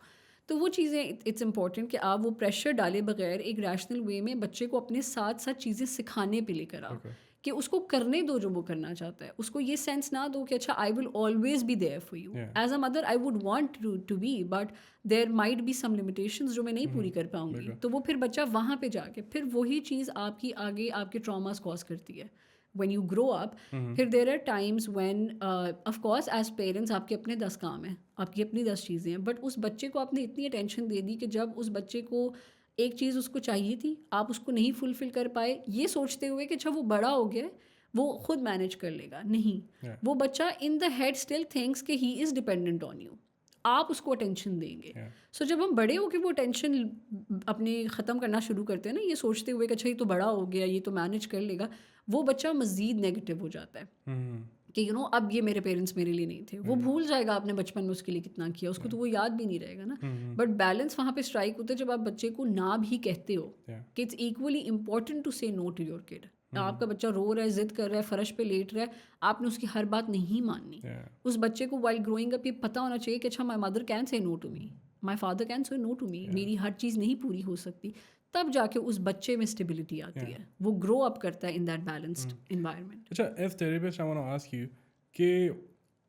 تو وہ چیزیں اٹس امپورٹنٹ کہ آپ وہ پریشر ڈالے بغیر ایک ریشنل وے میں بچے کو اپنے ساتھ ساتھ چیزیں سکھانے پہ لے کر آؤ, کہ اس کو کرنے دو جو وہ کرنا چاہتا ہے. اس کو یہ سینس نہ دو کہ اچھا I will always be there for you. As a mother I would want to be, but there might be some limitations جو میں نہیں پوری کر پاؤں گی. تو وہ پھر بچہ وہاں پہ جا کے پھر وہی چیز آپ کی آگے آپ کے ٹراماز کاز کرتی ہے. وین یو گرو اپ, پھر there are times when of course as parents آپ کے اپنے 10 کام ہیں, آپ کی اپنی 10 چیزیں ہیں, بٹ اس بچے کو آپ نے اتنی اٹینشن دے دی کہ جب اس بچے کو ایک چیز اس کو چاہیے تھی, آپ اس کو نہیں فلفل کر پائے, یہ سوچتے ہوئے کہ اچھا وہ بڑا ہو گیا, وہ خود مینیج کر لے گا. نہیں, وہ بچہ ان دا ہیڈ اسٹل تھنکس کہ ہی از ڈپینڈنٹ آن یو, آپ اس کو اٹینشن دیں گے. سو جب ہم بڑے ہو کے وہ اٹینشن اپنے ختم کرنا شروع کرتے ہیں نا, یہ سوچتے ہوئے کہ اچھا یہ تو بڑا ہو گیا, یہ تو مینیج کر لے گا, وہ بچہ مزید نیگیٹو ہو جاتا ہے کہ اب یہ میرے پیرنٹس میرے لیے نہیں تھے. وہ بھول جائے گا آپ نے بچپن میں اس کے لیے کتنا کیا, اس کو تو وہ یاد بھی نہیں رہے گا نا. بٹ بیلنس وہاں پہ اسٹرائک ہوتا ہے جب آپ بچے کو نہ بھی کہتے ہو کہ اٹس ایکولی امپورٹنٹ ٹو سے نو ٹو یور کڈ. آپ کا بچہ رو رہا ہے, ضد کر رہا ہے, فرش پہ لیٹ رہا ہے, آپ نے اس کی ہر بات نہیں ماننی. اس بچے کو وائل گروئنگ اپ یہ پتہ ہونا چاہیے کہ اچھا مائی mother can say no to me, my father can say no to می, میری ہر چیز نہیں پوری ہو سکتی. تب جا کے اس بچے میں اسٹیبلٹی آتی ہے, وہ گرو اپ کرتا ہے ان دیٹ بیلنسڈ انوائرمنٹ. اچھا, as therapist I want to ask you کہ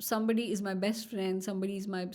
somebody is my best friend, somebody is my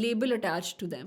label attached to them.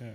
Yeah.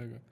Okay.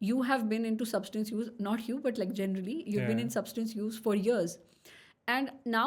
you have been into substance use, not you but like generally you've been in substance use for years, and now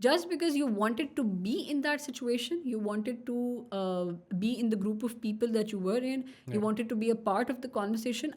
Just because you wanted to be in that situation, you wanted to be in the group of people that you were in, you wanted to be a part of the conversation,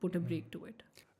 put a break to it.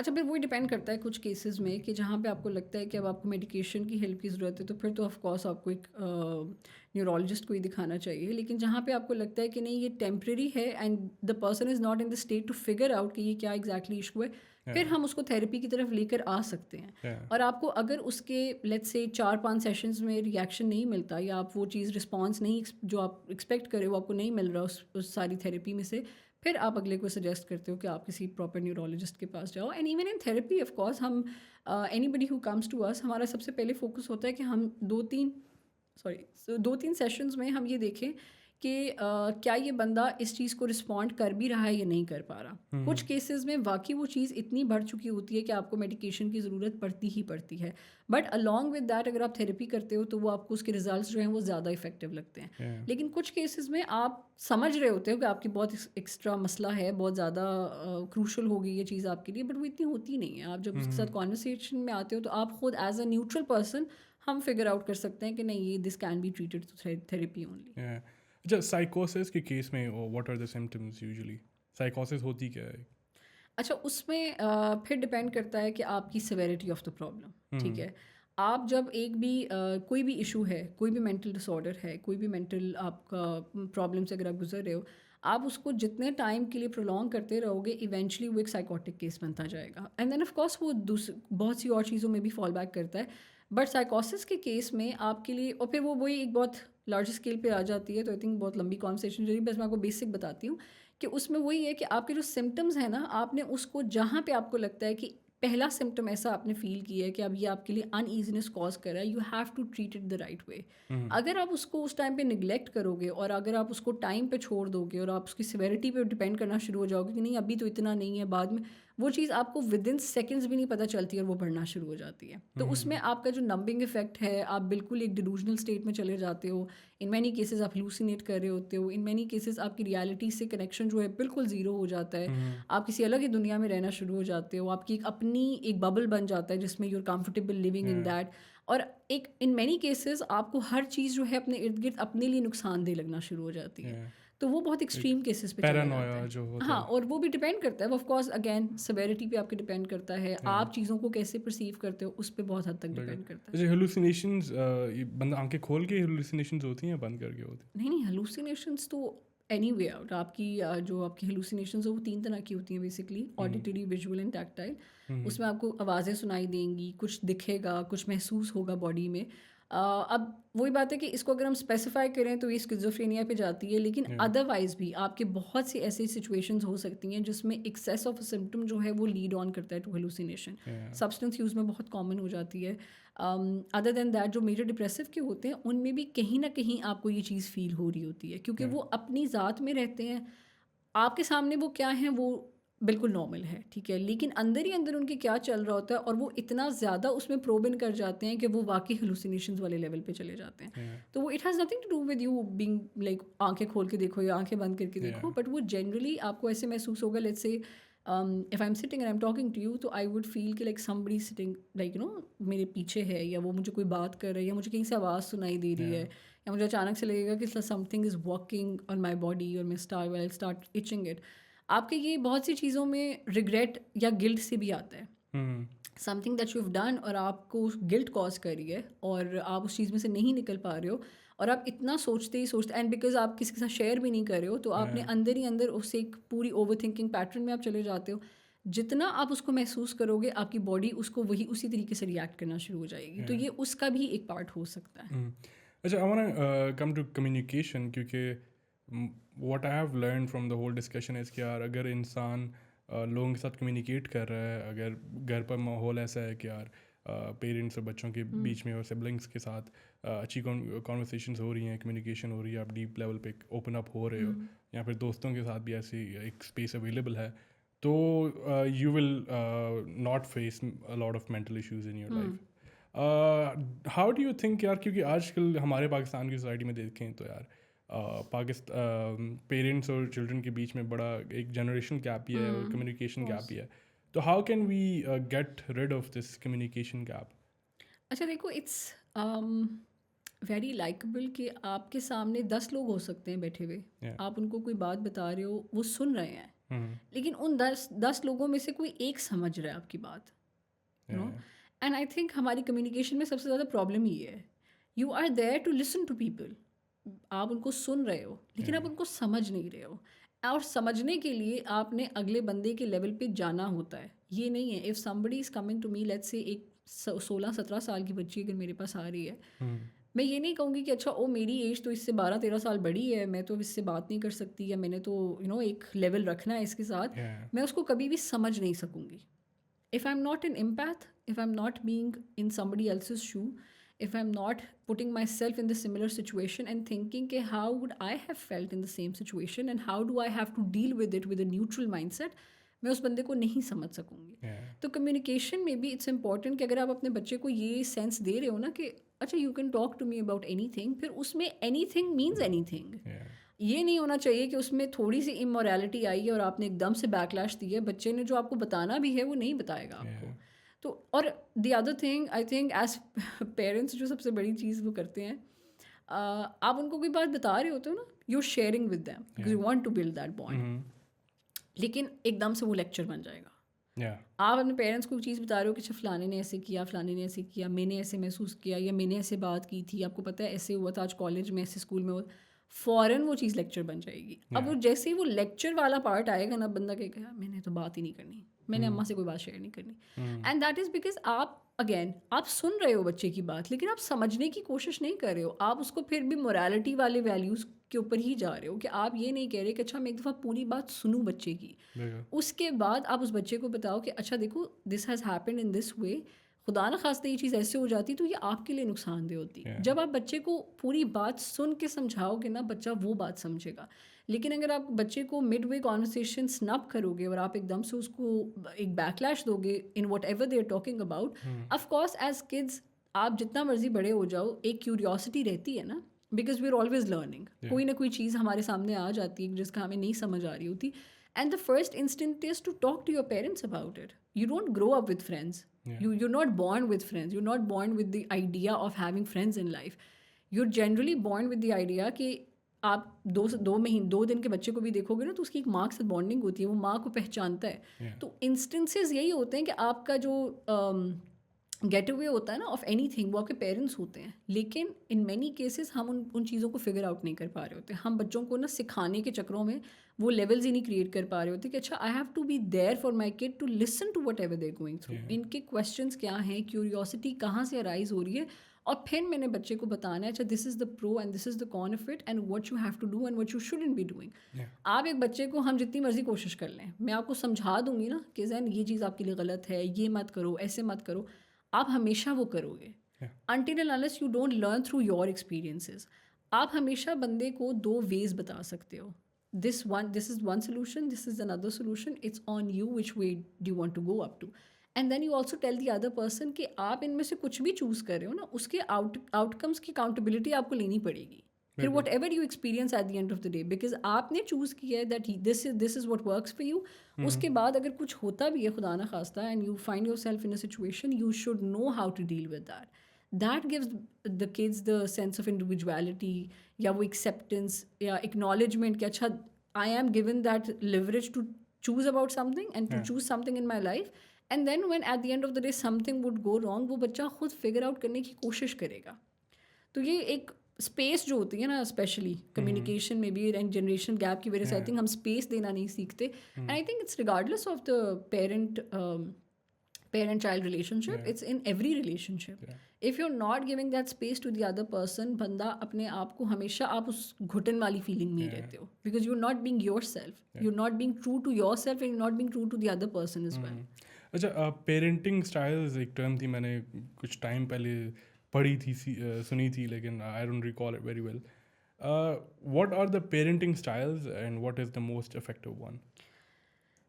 اچھا پھر وہی depend کرتا ہے کچھ cases میں کہ جہاں پہ آپ کو لگتا ہے کہ اب آپ کو میڈیکیشن کی ہیلپ کی ضرورت ہے تو پھر تو آف کورس آپ کو ایک نیورولوجسٹ کو ہی دکھانا چاہیے. لیکن جہاں پہ آپ کو لگتا ہے کہ نہیں یہ ٹیمپرری ہے and the person is not in the state to figure out کہ یہ کیا ایگزیکٹلی ایشو ہے, پھر ہم اس کو تھیراپی کی طرف لے کر آ سکتے ہیں. اور آپ کو اگر اس کے لیٹس سے 4-5 سیشنز میں ریئیکشن نہیں ملتا یا آپ وہ چیز رسپانس نہیں جو آپ ایکسپیکٹ کرے وہ آپ کو نہیں مل رہا اس ساری تھیراپی میں سے, پھر آپ اگلے کو سجیسٹ کرتے ہو کہ آپ کسی پراپر نیورولوجسٹ کے پاس جاؤ. And even in therapy of course ہم anybody who comes to us, ہمارا سب سے پہلے فوکس ہوتا ہے کہ ہم 2-3 سیشنز میں ہم یہ دیکھیں کہ کیا یہ بندہ اس چیز کو رسپونڈ کر بھی رہا ہے یا نہیں کر پا رہا. کچھ کیسز میں واقعی وہ چیز اتنی بڑھ چکی ہوتی ہے کہ آپ کو میڈیکیشن کی ضرورت پڑتی ہی پڑتی ہے, بٹ along with دیٹ اگر آپ تھیراپی کرتے ہو تو وہ آپ کو اس کے ریزلٹس جو ہیں وہ زیادہ افیکٹو لگتے ہیں. لیکن کچھ کیسز میں آپ سمجھ رہے ہوتے ہو کہ آپ کی بہت ایکسٹرا مسئلہ ہے, بہت زیادہ کروشل ہوگی یہ چیز آپ کے لیے, بٹ وہ اتنی ہوتی نہیں ہے. آپ جب اس کے ساتھ کانورسیشن میں آتے ہو تو آپ خود ایز اے نیوٹرل پرسن ہم فگر آؤٹ کر سکتے ہیں کہ نہیں یہ this can be treated through therapy only. اچھا سائیکوسس کے کیس میں what are the symptoms usually, سائیکوسس ہوتی کیا ہے؟ اچھا اس میں پھر ڈپینڈ کرتا ہے کہ آپ کی سیویرٹی آف دا پرابلم. ٹھیک ہے, آپ جب ایک بھی کوئی بھی ایشو ہے, کوئی بھی مینٹل ڈس آرڈر ہے, کوئی بھی مینٹل آپ کا پرابلم سے اگر آپ گزر رہے ہو, آپ اس کو جتنے ٹائم کے لیے پرولونگ کرتے رہو گے ایونچولی وہ ایک سائیکوٹک کیس بنتا جائے گا. اینڈ دین آف کورس وہ بہت سی اور چیزوں میں بھی فال بیک کرتا ہے, بٹ سائیکوسس کے کیس میں آپ کے لیے, اور پھر وہ وہی ایک بہت لارج اسکیل پہ آ جاتی ہے, تو آئی تھنک بہت لمبی کانورسیشن جو ہے, بس میں آپ کو بیسک بتاتی ہوں کہ اس میں وہی ہے کہ آپ کے جو سمٹمز ہیں نا, آپ نے اس کو جہاں پہ آپ کو لگتا ہے کہ پہلا سمٹم ایسا آپ نے فیل کیا ہے کہ اب یہ آپ کے لیے ان ایزینس کاز کر رہا ہے, you have to treat it the right way. اگر آپ اس کو اس ٹائم پہ نگلیکٹ کرو گے اور اگر آپ اس کو ٹائم پہ چھوڑ دو گے اور آپ اس کی سیویرٹی پہ ڈپینڈ کرنا شروع ہو جاؤ گے کہ نہیں ابھی تو اتنا نہیں ہے, بعد میں وہ چیز آپ کو ود ان سیکنڈز بھی نہیں پتہ چلتی اور وہ بڑھنا شروع ہو جاتی ہے. تو اس میں آپ کا جو نمبنگ افیکٹ ہے, آپ بالکل ایک ڈیلوژنل اسٹیٹ میں چلے جاتے ہو. ان مینی کیسز آپ ہلوسینیٹ کر رہے ہوتے ہو, ان مینی کیسز آپ کی ریالٹی سے کنیکشن جو ہے بالکل زیرو ہو جاتا ہے, آپ کسی الگ ہی دنیا میں رہنا شروع ہو جاتے ہو, آپ کی ایک اپنی ایک ببل بن جاتا ہے جس میں you are comfortable living in that. اور ایک ان مینی کیسز آپ کو ہر چیز جو ہے اپنے ارد گرد اپنے لیے نقصان دہ لگنا شروع ہو جاتی ہے. تو وہ بہت ایکسٹریم کیسز پہ چلا جاتا ہے. ہاں, اور وہ بھی ڈپینڈ کرتا ہے آف کورس اگین سیویرٹی پہ آپ کے ڈپینڈ کرتا ہے, آپ چیزوں کو کیسے پرسیو کرتے ہو اس پہ بہت حد تک ڈپینڈ کرتا ہے. ہیلوسینیشنز بندہ آنکھیں کھول کے ہیلوسینیشنز ہوتی ہیں یا بند کر کے ہوتی ہیں؟ نہیں ہیلوسینیشنس تو اینی وے آؤٹ, آپ کی جو آپ کی ہیلوسینیشنز ہیں وہ 3 طرح کی ہوتی ہیں basically, auditory, visual and tactile. اس میں آپ کو آوازیں سنائی دیں گی, کچھ دکھے گا, کچھ محسوس ہوگا باڈی میں. اب وہی بات ہے کہ اس کو اگر ہم اسپیسیفائی کریں تو یہ اسکیزوفرینیا پہ جاتی ہے, لیکن ادروائز بھی آپ کے بہت سی ایسی سچویشنز ہو سکتی ہیں جس میں ایکسیس آف سمٹم جو ہے وہ لیڈ آن کرتا ہے ٹو ہیلوسینیشن. سبسٹنس یوز میں بہت کامن ہو جاتی ہے. ادر دین دیٹ جو میجر ڈپریسو کے ہوتے ہیں ان میں بھی کہیں نہ کہیں آپ کو یہ چیز فیل ہو رہی ہوتی ہے, کیونکہ وہ اپنی ذات میں رہتے ہیں, آپ کے سامنے وہ کیا ہیں وہ بالکل نارمل ہے, ٹھیک ہے, لیکن اندر ہی اندر ان کے کیا چل رہا ہوتا ہے اور وہ اتنا زیادہ اس میں پروبن کر جاتے ہیں کہ وہ واقعی ہیلوسینیشنز والے لیول پہ چلے جاتے ہیں. تو وہ it has nothing to do with you being like آنکھیں کھول کے دیکھو یا آنکھیں بند کر کے دیکھو, بٹ وہ جنرلی آپ کو ایسے محسوس ہوگا. Let's say if I'm sitting and I'm talking to you, تو I would feel کہ like somebody sitting like you know میرے پیچھے ہے, یا وہ مجھے کوئی بات کر رہا ہے, یا مجھے کہیں سے آواز سنائی دے رہی ہے, یا مجھے اچانک سے لگے گا کہ something is walking on my body اور میں start itching it. آپ کے یہ بہت سی چیزوں میں ریگریٹ یا گلٹ سے بھی آتا ہے, some thing that you have done اور آپ کو گلٹ کاز کری ہے اور آپ اس چیز میں سے نہیں نکل پا رہے ہو, اور آپ اتنا سوچتے ہی سوچتے, اینڈ بیکاز آپ کسی کے ساتھ شیئر بھی نہیں کر رہے ہو تو آپ نے اندر ہی اندر اس ایک پوری اوور تھنکنگ پیٹرن میں آپ چلے جاتے ہو. جتنا آپ اس کو محسوس کرو گے آپ کی باڈی اس کو وہی اسی طریقے سے ریئیکٹ کرنا شروع ہو جائے گی. تو یہ اس کا بھی ایک پارٹ ہو سکتا ہے. اچھا, I wanna come to communication, کیونکہ what I have learned from the whole discussion is کہ یار اگر انسان لوگوں کے ساتھ کمیونیکیٹ کر رہا ہے, اگر گھر پر ماحول ایسا ہے کہ یار پیرنٹس اور بچوں کے بیچ میں اور سبلنگس کے ساتھ اچھی کانورسیشنز ہو رہی ہیں, کمیونیکیشن ہو رہی ہے, آپ ڈیپ لیول پہ اوپن اپ ہو رہے ہو, یا پھر دوستوں کے ساتھ بھی ایسی ایک اسپیس اویلیبل ہے, تو you will not face a lot of mental issues in your life. How do you think یار, کیونکہ آج کل ہمارے پاکستان کی سوسائٹی میں دیکھیں تو یار پیرنٹس اور چلڈرن کے بیچ میں بڑا ایک جنریشن گیپ بھی ہے اور کمیونیکیشن گیپ بھی ہے, تو how can we get rid of this communication gap? اچھا دیکھو, اٹس ویری لائکبل کہ آپ کے سامنے 10 لوگ ہو سکتے ہیں بیٹھے ہوئے, آپ ان کو کوئی بات بتا رہے ہو, وہ سن رہے ہیں, لیکن ان 10 لوگوں میں سے کوئی ایک سمجھ رہا ہے آپ کی بات، you know. And I think ہماری کمیونیکیشن میں سب سے زیادہ پرابلم یہ ہے، you are there to listen to people. آپ ان کو سن رہے ہو لیکن آپ ان کو سمجھ نہیں رہے ہو، اور سمجھنے کے لیے آپ نے اگلے بندے کے لیول پہ جانا ہوتا ہے. یہ نہیں ہے if somebody is coming to me, let's say ایک 16-17 سال کی بچی اگر میرے پاس آ رہی ہے، میں یہ نہیں کہوں گی کہ اچھا میری ایج تو اس سے 12-13 سال بڑی ہے، میں تو اس سے بات نہیں کر سکتی، یا میں نے تو ایک لیول رکھنا ہے اس کے ساتھ. میں اس کو کبھی بھی سمجھ نہیں سکوں گی. if I'm not an empath, if I'm not being in somebody else's shoe, if I'm not putting myself in the similar situation and thinking کہ how would I have felt in the same situation and how do I have to deal with it with a neutral mindset, میں اس بندے کو نہیں سمجھ سکوں گی. تو communication میں بھی اٹس امپورٹنٹ کہ اگر آپ اپنے بچے کو یہ سینس دے رہے ہو نا کہ اچھا you can talk to me about anything, پھر اس میں anything means anything. یہ نہیں ہونا چاہیے کہ اس میں تھوڑی سی امورالٹی آئی ہے اور آپ نے ایک دم سے بیک لیش دی ہے. بچے نے جو آپ کو بتانا بھی ہے وہ نہیں بتائے گا آپ کو. تو اور the other thing I think as parents جو سب سے بڑی چیز وہ کرتے ہیں، آپ ان کو کوئی بات بتا رہے ہوتے ہو نا، you are sharing with them because you want to build that bond, لیکن ایک دم سے وہ لیکچر بن جائے گا. آپ اپنے پیرنٹس کو چیز بتا رہے ہو کہ اچھا فلانے نے ایسے کیا، فلانے نے ایسے کیا، میں نے ایسے محسوس کیا، یا میں نے ایسے بات کی تھی، آپ کو پتہ ہے ایسے ہوا تھا آج کالج میں، ایسے اسکول میں ہوا، فوراً وہ چیز لیکچر بن جائے گی. اب وہ جیسے ہی وہ لیکچر والا پارٹ آئے گا نا، بندہ کہے گا میں نے تو بات ہی نہیں کرنی، میں نے اماں سے کوئی بات شیئر نہیں کرنی. اینڈ دیٹ از بیکاز آپ سن رہے ہو بچے کی بات لیکن آپ سمجھنے کی کوشش نہیں کر رہے ہو. آپ اس کو پھر بھی مورالٹی والے ویلیوز کے اوپر ہی جا رہے ہو کہ آپ یہ نہیں کہہ رہے کہ اچھا میں ایک دفعہ پوری بات سنوں بچے کی، اس کے بعد آپ اس بچے کو بتاؤ کہ اچھا دیکھو this has happened in this وے، خدا نہ خواستہ یہ چیز ایسے ہو جاتی تو یہ آپ کے لیے نقصان دہ ہوتی. جب آپ بچے کو پوری بات سن کے سمجھاؤ گے نا، بچہ وہ بات سمجھے گا. لیکن اگر آپ بچے کو مڈ وے کانورسیشن سنپ کرو گے اور آپ ایک دم سے اس کو ایک بیک لیش دو گے in whatever they are talking about, of course as kids آپ جتنا مرضی بڑے ہو جاؤ ایک کیوریوسٹی رہتی ہے نا، because we are always learning. کوئی نہ کوئی چیز ہمارے سامنے آ جاتی ہے جس کا ہمیں نہیں سمجھ آ رہی ہوتی. And the first instinct is to talk to your parents about it. You don't grow up with friends. You're not born with friends. You're not born with the idea of having friends in life. You're generally born with the idea کہ آپ 2 دن کے بچے کو بھی دیکھو گے نا تو اس کی ایک ماں کے ساتھ بانڈنگ ہوتی ہے، وہ ماں کو پہچانتا ہے. تو انسٹنسز یہی ہوتے ہیں کہ آپ کا جو گیٹ اوے ہوتا ہے نا آف اینی تھنگ وہ آپ کے پیرنٹس ہوتے ہیں. لیکن ان مینی کیسز ہم ان چیزوں کو فگر آؤٹ نہیں کر پا رہے ہوتے. ہم بچوں کو نا سکھانے کے چکروں میں وہ لیولز ہی نہیں کریٹ کر پا رہے ہوتے کہ اچھا I have to be there for my kid to listen to whatever they going through. ان کے کویشچنس کیا ہیں، کیوریوسٹی کہاں سے ارائز ہو رہی ہے، اور پھر میں نے بچے کو بتانا ہے اچھا دس is the pro and this is the con of it and what you have to do and what you shouldn't be doing. آپ ایک بچے کو ہم جتنی مرضی کوشش کر لیں، میں آپ کو سمجھا دوں گی نا کہ زین یہ چیز آپ کے لیے غلط ہے، یہ مت کرو، ایسے مت کرو، آپ ہمیشہ وہ کرو گے until and unless you don't learn through your experiences. آپ ہمیشہ بندے کو 2 ways بتا سکتے ہو. This is one solution, this is another solution, it's on you which way do you want to go up to. And then you also tell the other person کہ آپ ان میں سے کچھ بھی چوز کر رہے ہو نا، اس کے outcomes کی accountability آپ کو لینی پڑے گی پھر whatever you experience at the end of the day, because آپ نے چوز کیا ہے that this is what works for you. اس کے بعد اگر کچھ ہوتا بھی ہے خدا نہ خواستہ and you find yourself in a situation, you should know how to deal with that. That gives the kids the sense of individuality, یا وہ ایکسیپٹینس یا اکنالجمنٹ کہ اچھا I M given that leverage to choose about something and to choose something in my life. And then when at the end of the day something would go wrong, وہ بچہ خود figure out کرنے کی کوشش کرے گا. تو یہ ایک اسپیس جو ہوتی ہے نا، اسپیشلی کمیونیکیشن میں بھی اینڈ جنریشن گیپ کی وجہ سے آئی تھنک ہم اسپیس دینا نہیں سیکھتے. And I think it's regardless of the parent child relationship, it's in every relationship. If you are not giving that space to the other person, بندہ اپنے آپ کو ہمیشہ آپ اس گھٹن والی فیلنگ میں رہتے ہو، because you are not being yourself, you are not being true to yourself and you are not being true to the other person as well. اچھا، پیرنٹنگ اسٹائلز ایک ٹرم تھی، میں نے کچھ time پہلے پڑھی تھی، سنی تھی، لیکن I don't recall it very well. What are the parenting styles and what is the most effective one?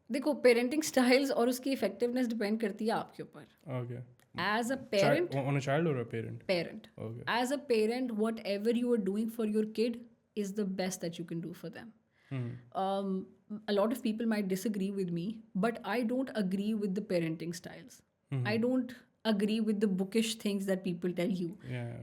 دیکھو، پیرنٹنگ اسٹائلز اور اس کی افیکٹونیس ڈپینڈ کرتی ہے آپ کے اوپر. Okay, as a parent on a child or a parent? Parent. Okay. As a parent, whatever you are doing for your kid is the best that you can do for them. A lot of people might disagree with me, but I don't agree with the parenting styles. I don't agree with the bookish things that people tell you.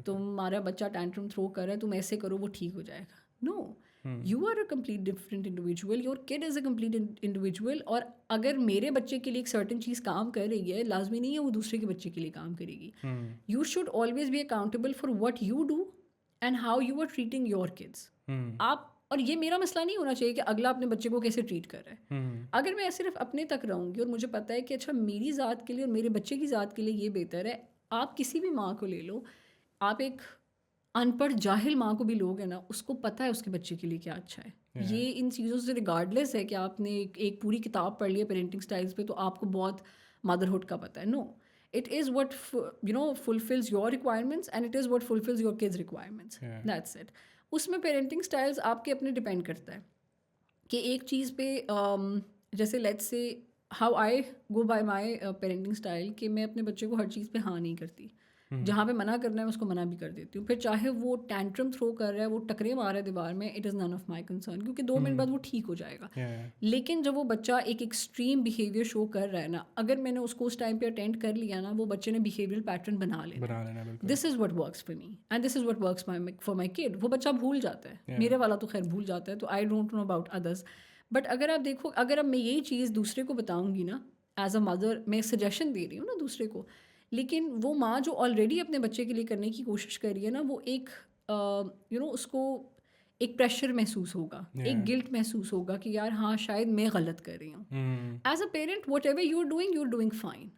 تمہارا بچہ tantrum through کر رہا ہے، تم ایسے کرو وہ ٹھیک ہو جائے گا. No. You are a complete different individual, your kid is a complete individual. اور اگر میرے بچے کے لیے ایک سرٹن چیز کام کر رہی ہے, لازمی نہیں ہے وہ دوسرے کے بچے کے لیے کام کرے گی. You should always be accountable for what you do and how you are treating your kids. آپ, اور یہ میرا مسئلہ نہیں ہونا چاہیے کہ اگلا اپنے بچے کو کیسے ٹریٹ کر رہا ہے. اگر میں صرف اپنے تک رہوں گی اور مجھے پتہ ہے کہ اچھا میری ذات کے لیے اور میرے بچے کی ذات کے لیے یہ بہتر ہے. آپ کسی بھی ماں کو لے لو, آپ ایک ان پڑھ جاہل ماں کو بھی لوگ ہیں نا, اس کو پتہ ہے اس کے بچے کے لیے کیا اچھا ہے. یہ ان چیزوں سے ریگارڈلیس ہے کہ آپ نے ایک پوری کتاب پڑھ لی ہے پیرنٹنگ اسٹائلس پہ تو آپ کو بہت مدرہڈ کا پتہ ہے. نو, it is what fulfills your requirements and it is what fulfills your kids' requirements. That's it. اس میں پیرنٹنگ اسٹائلز آپ کے اپنے ڈپینڈ کرتا ہے کہ ایک چیز پہ جیسے let's say how I go by my parenting style کہ میں اپنے بچے کو ہر چیز پہ ہاں نہیں کرتی. جہاں پہ منع کرنا ہے میں اس کو منع بھی کر دیتی ہوں. پھر چاہے وہ ٹینٹرم تھرو کر رہا ہے, وہ ٹکرے مار رہا ہے دیوار میں, it is none of my concern, کیونکہ 2 منٹ بعد وہ ٹھیک ہو جائے گا. لیکن جب وہ بچہ ایک ایکسٹریم بیہیویئر شو کر رہا ہے نا, اگر میں نے اس کو اس ٹائم پہ اٹینڈ کر لیا نا, وہ بچے نے بیہیویئر پیٹرن بنا لینا. This is what works for me and this is what works for my kid. وہ بچہ بھول جاتا ہے, میرے والا تو خیر بھول جاتا ہے, تو I don't know about others. But اگر آپ دیکھو, اگر اب میں یہی چیز دوسرے کو بتاؤں گی نا, ایز اے مدر میں سجیشن دے رہی ہوں نا دوسرے کو, لیکن وہ ماں جو آلریڈی اپنے بچے کے لیے کرنے کی کوشش کر رہی ہے نا, وہ ایک اس کو ایک پریشر محسوس ہوگا, ایک گلٹ محسوس ہوگا کہ یار ہاں شاید میں غلط کر رہی ہوں. As a parent whatever you are doing fine.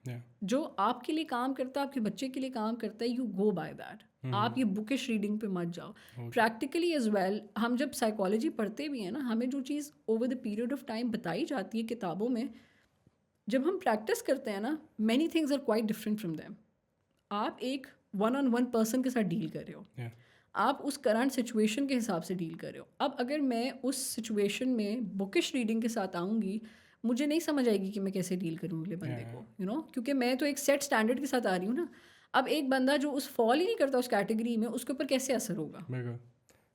جو آپ کے لیے کام کرتا ہے, آپ کے بچے کے لیے کام کرتا ہے, یو گو بائی دیٹ. آپ یہ بکش ریڈنگ پہ مت جاؤ. پریکٹیکلی ایز ویل, ہم جب سائیکالوجی پڑھتے بھی ہیں نا, ہمیں جو چیز over the period of time بتائی جاتی ہے کتابوں میں, جب ہم پریکٹس کرتے ہیں نا, many things are quite different from them. آپ ایک 1-on-1 پرسن کے ساتھ ڈیل کر رہے ہو, آپ اس کرنٹ سچویشن کے حساب سے ڈیل کر رہے ہو. اب اگر میں اس سچویشن میں بکش ریڈنگ کے ساتھ آؤں گی, مجھے نہیں سمجھ آئے گی کہ میں کیسے ڈیل کروں اگلے بندے کو, کیونکہ میں تو ایک سیٹ اسٹینڈرڈ کے ساتھ آ رہی ہوں نا. اب ایک بندہ جو اس فال ہی نہیں کرتا اس کیٹیگری میں, اس کے اوپر کیسے اثر ہوگا.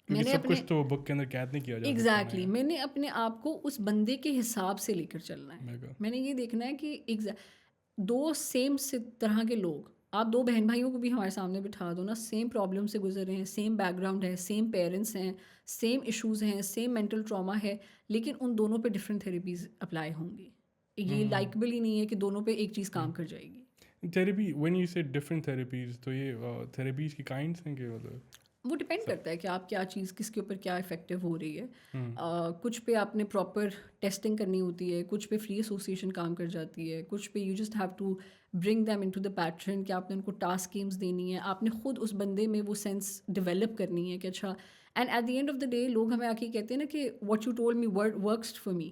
میں نے سب کچھ تو بک کے اندر قید نہیں کیا جاتا. ایگزیکٹلی, میں نے اپنے آپ کو اس بندے کے حساب سے لے کر چلنا ہے. میں نے یہ دیکھنا ہے کہ 2 سیم طرح کے لوگ, آپ 2 بہن بھائیوں کو بھی ہمارے سامنے بٹھا دو نا, سیم پرابلم سے گزر رہے ہیں, سیم بیک گراؤنڈ ہے, سیم پیرنٹس ہیں, سیم ایشوز ہیں, سیم مینٹل ٹراما ہے, لیکن ان دونوں پہ ڈفرینٹ تھیراپیز اپلائی ہوں گی. یہ لائکبل ہی نہیں ہے کہ دونوں پہ ایک چیز کام کر جائے گی. تھیراپی وین یو سے ڈفرینٹ تھیراپیز, تو یہ تھیراپیز کی کائنڈس ہیں کہ وہ ڈپینڈ کرتا ہے کہ آپ کیا چیز کس کے اوپر کیا افیکٹو ہو رہی ہے. کچھ پہ آپ نے پراپر ٹیسٹنگ کرنی ہوتی ہے, کچھ پہ فری ایسوسیشن کام کر جاتی ہے, کچھ پہ you just have to bring them into the pattern, کہ آپ نے ان کو ٹاسک گیمس دینی ہے, آپ نے خود اس بندے میں وہ سینس ڈیولپ کرنی ہے کہ اچھا. And at the end of the day لوگ ہمیں آ کے کہتے ہیں نا کہ what you told me works for me.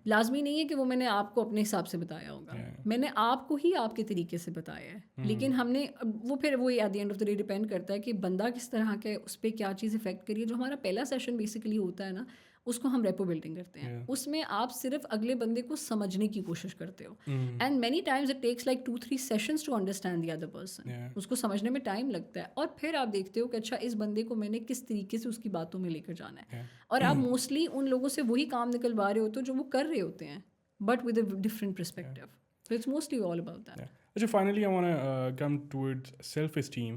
لازمی نہیں ہے کہ وہ میں نے آپ کو اپنے حساب سے بتایا ہوگا, میں نے آپ کو ہی آپ کے طریقے سے بتایا ہے, لیکن ہم نے وہ پھر وہی at the end of the day depend کرتا ہے کہ بندہ کس طرح کا ہے, اس پہ کیا چیز افیکٹ کری ہے. جو ہمارا پہلا سیشن بیسیکلی ہوتا ہے نا, اس کو ہم ریپو بلڈنگ کرتے ہیں. اس میں آپ صرف اگلے بندے کو سمجھنے کی کوشش کرتے ہو, and many times it takes like 2-3 sessions to understand the other person. اس کو سمجھنے میں ٹائم لگتا ہے, اور پھر آپ دیکھتے ہو کہ اچھا اس بندے کو میں نے کس طریقے سے اس کی باتوں میں لے کر جانا ہے. اور آپ موسٹلی ان لوگوں سے وہی کام نکلوا رہے ہوتے ہو جو وہ کر رہے ہوتے ہیں, but with a different perspective. So it's mostly all about that. اچھا, finally I want to come towards self esteem.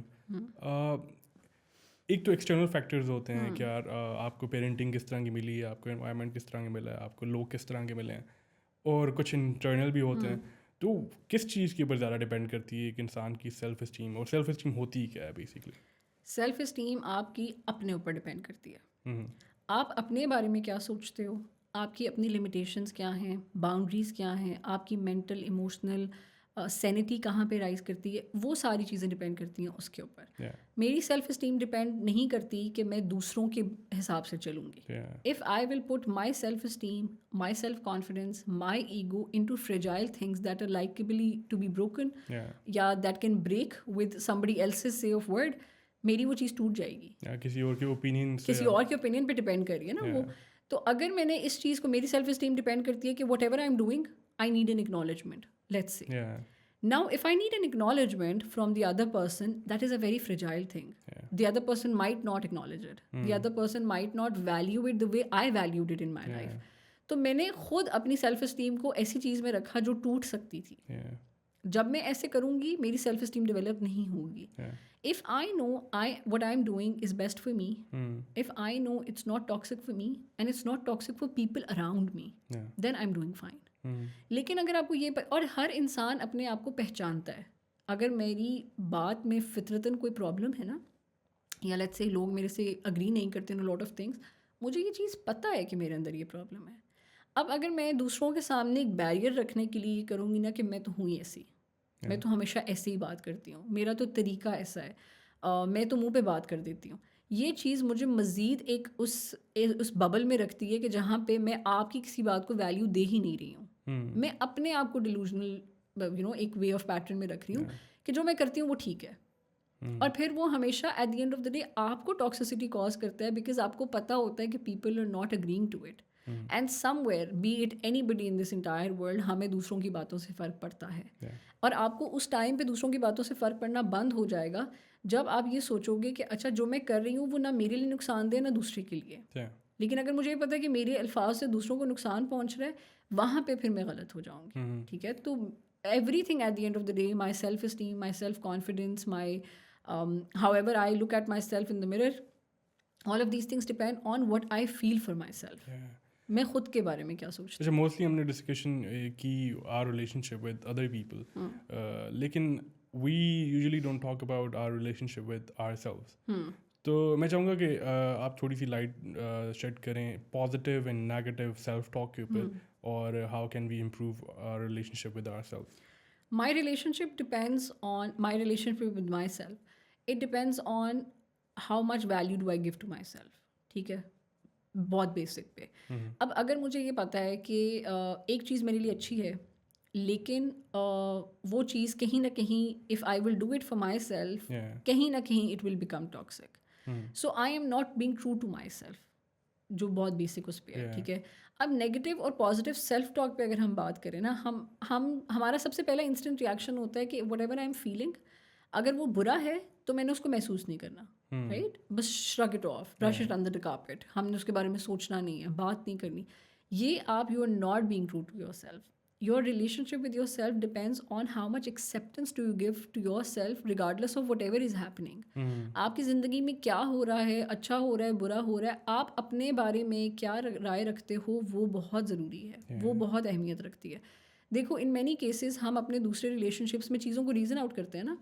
ایک تو ایکسٹرنل فیکٹرز ہوتے ہیں کہ یار آپ کو پیرنٹنگ کس طرح کی ملی ہے, آپ کو انوائرمنٹ کس طرح کا ملا ہے, آپ کو لوگ کس طرح کے ملے ہیں, اور کچھ انٹرنل بھی ہوتے ہیں. تو کس چیز کے اوپر زیادہ ڈپینڈ کرتی ہے ایک انسان کی سیلف اسٹیم, اور سیلف اسٹیم ہوتی کیا ہے بیسکلی؟ سیلف اسٹیم آپ کی اپنے اوپر ڈپینڈ کرتی ہے. آپ اپنے بارے میں کیا سوچتے ہو, آپ کی اپنی لمیٹیشنز کیا ہیں, باؤنڈریز کیا ہیں, آپ کی مینٹل ایموشنل سینٹی کہاں پہ رائز کرتی ہے, وہ ساری چیزیں ڈپینڈ کرتی ہیں اس کے اوپر. میری سیلف اسٹیم ڈپینڈ نہیں کرتی کہ میں دوسروں کے حساب سے چلوں گی. If I will put my self esteem, my self confidence, my ego into fragile things that are likely to be broken, یا that can break with somebody else's say of word, میری وہ چیز ٹوٹ جائے گی. کسی اور کے اوپینین پہ ڈپینڈ کر رہی ہے نا وہ. تو اگر میں نے اس چیز کو, میری سیلف اسٹیم ڈپینڈ کرتی ہے کہ whatever I am doing I need an acknowledgement, let's say. Now, if I need an acknowledgement from the other person, that is a very fragile thing. The other person might not acknowledge it. The other person might not value it the way I valued it in my life. تو میں نے خود اپنی self esteem کو ایسی چیز میں رکھا جو ٹوٹ سکتی تھی. جب میں ایسے کروں گی میری سیلف اسٹیم ڈیولپ نہیں ہوگی. If I know what I'm doing is best for me, if I know it's not toxic for me and it's not toxic for people around me, then I'm doing fine. لیکن اگر آپ کو یہ اور ہر انسان اپنے آپ کو پہچانتا ہے. اگر میری بات میں فطرتاً کوئی پرابلم ہے نا, یا لیٹس سے لوگ میرے سے اگری نہیں کرتے ان لاٹ آف تھنگس, مجھے یہ چیز پتہ ہے کہ میرے اندر یہ پرابلم ہے. اب اگر میں دوسروں کے سامنے ایک بیریئر رکھنے کے لیے یہ کروں گی نا کہ میں تو ہوں ایسی, میں تو ہمیشہ ایسے ہی بات کرتی ہوں, میرا تو طریقہ ایسا ہے, میں تو منہ پہ بات کر دیتی ہوں, یہ چیز مجھے مزید ایک اس ببل میں رکھتی ہے کہ جہاں پہ میں آپ کی کسی بات کو ویلیو دے ہی نہیں رہی ہوں. میں اپنے آپ کو ڈیلوژنل ایک وے آف پیٹرن میں رکھ رہی ہوں کہ جو میں کرتی ہوں وہ ٹھیک ہے. اور پھر وہ ہمیشہ at the end of the day آپ کو ٹاکسیسٹی کاز کرتا ہے, بیکاز آپ کو پتہ ہوتا ہے کہ people are not agreeing to it. And somewhere be it anybody in this entire world ہمیں دوسروں کی باتوں سے فرق پڑتا ہے. اور آپ کو اس ٹائم پہ دوسروں کی باتوں سے فرق پڑنا بند ہو جائے گا جب آپ یہ سوچو گے کہ اچھا جو میں کر رہی ہوں وہ نہ میرے لیے نقصان دہ نہ دوسرے کے لیے. لیکن اگر مجھے یہ پتا ہے کہ میرے الفاظ سے دوسروں کو نقصان پہنچ رہا ہے, وہاں پہ پھر میں غلط ہو جاؤں گی. ٹھیک ہے, تو everything at the end of the day, my self esteem, my self confidence, my however I look at myself in the mirror, all of these things depend on what I feel for myself. میں خود کے بارے میں کیا سوچتی ہوں. Mostly ہم نے ڈسکشن کی our relationship with other people, لیکن we usually don't talk about our relationship with ourselves. تو میں چاہوں گا کہ آپ تھوڑی سی لائٹ شیڈ کریں positive and negative self talk کے اوپر, اور how can we improve our relationship with our self. My relationship depends on my relationship with myself. It depends on how much value do I give to myself. ٹھیک ہے, بہت basic پہ. اب اگر مجھے یہ پتہ ہے کہ ایک چیز میرے لیے اچھی ہے, لیکن وہ چیز کہیں نہ کہیں if I will do it for myself, کہیں نہ کہیں it will become toxic. So I am not being true to myself, جو بہت بیسک اس پہ ہے. ٹھیک ہے, اب نیگیٹیو اور پازیٹیو سیلف ٹاک پہ اگر ہم بات کریں نا, ہمارا سب سے پہلا انسٹنٹ ریئیکشن ہوتا ہے کہ whatever I am feeling, اگر وہ برا ہے تو میں نے اس کو محسوس نہیں کرنا, رائٹ, بس shrug it off, brush it under the carpet, ہم نے اس کے بارے میں سوچنا نہیں ہے, بات نہیں کرنی. یہ آپ you are not being true to yourself. Your relationship with yourself depends on how much acceptance do you give to yourself regardless of whatever is happening. آپ کی زندگی میں کیا ہو رہا ہے, اچھا ہو رہا ہے, برا ہو رہا ہے, آپ اپنے بارے میں کیا رائے رکھتے ہو, وہ بہت ضروری ہے, وہ بہت اہمیت رکھتی ہے. دیکھو ان مینی کیسز ہم اپنے دوسرے ریلیشن شپس میں چیزوں کو ریزن آؤٹ کرتے ہیں نا.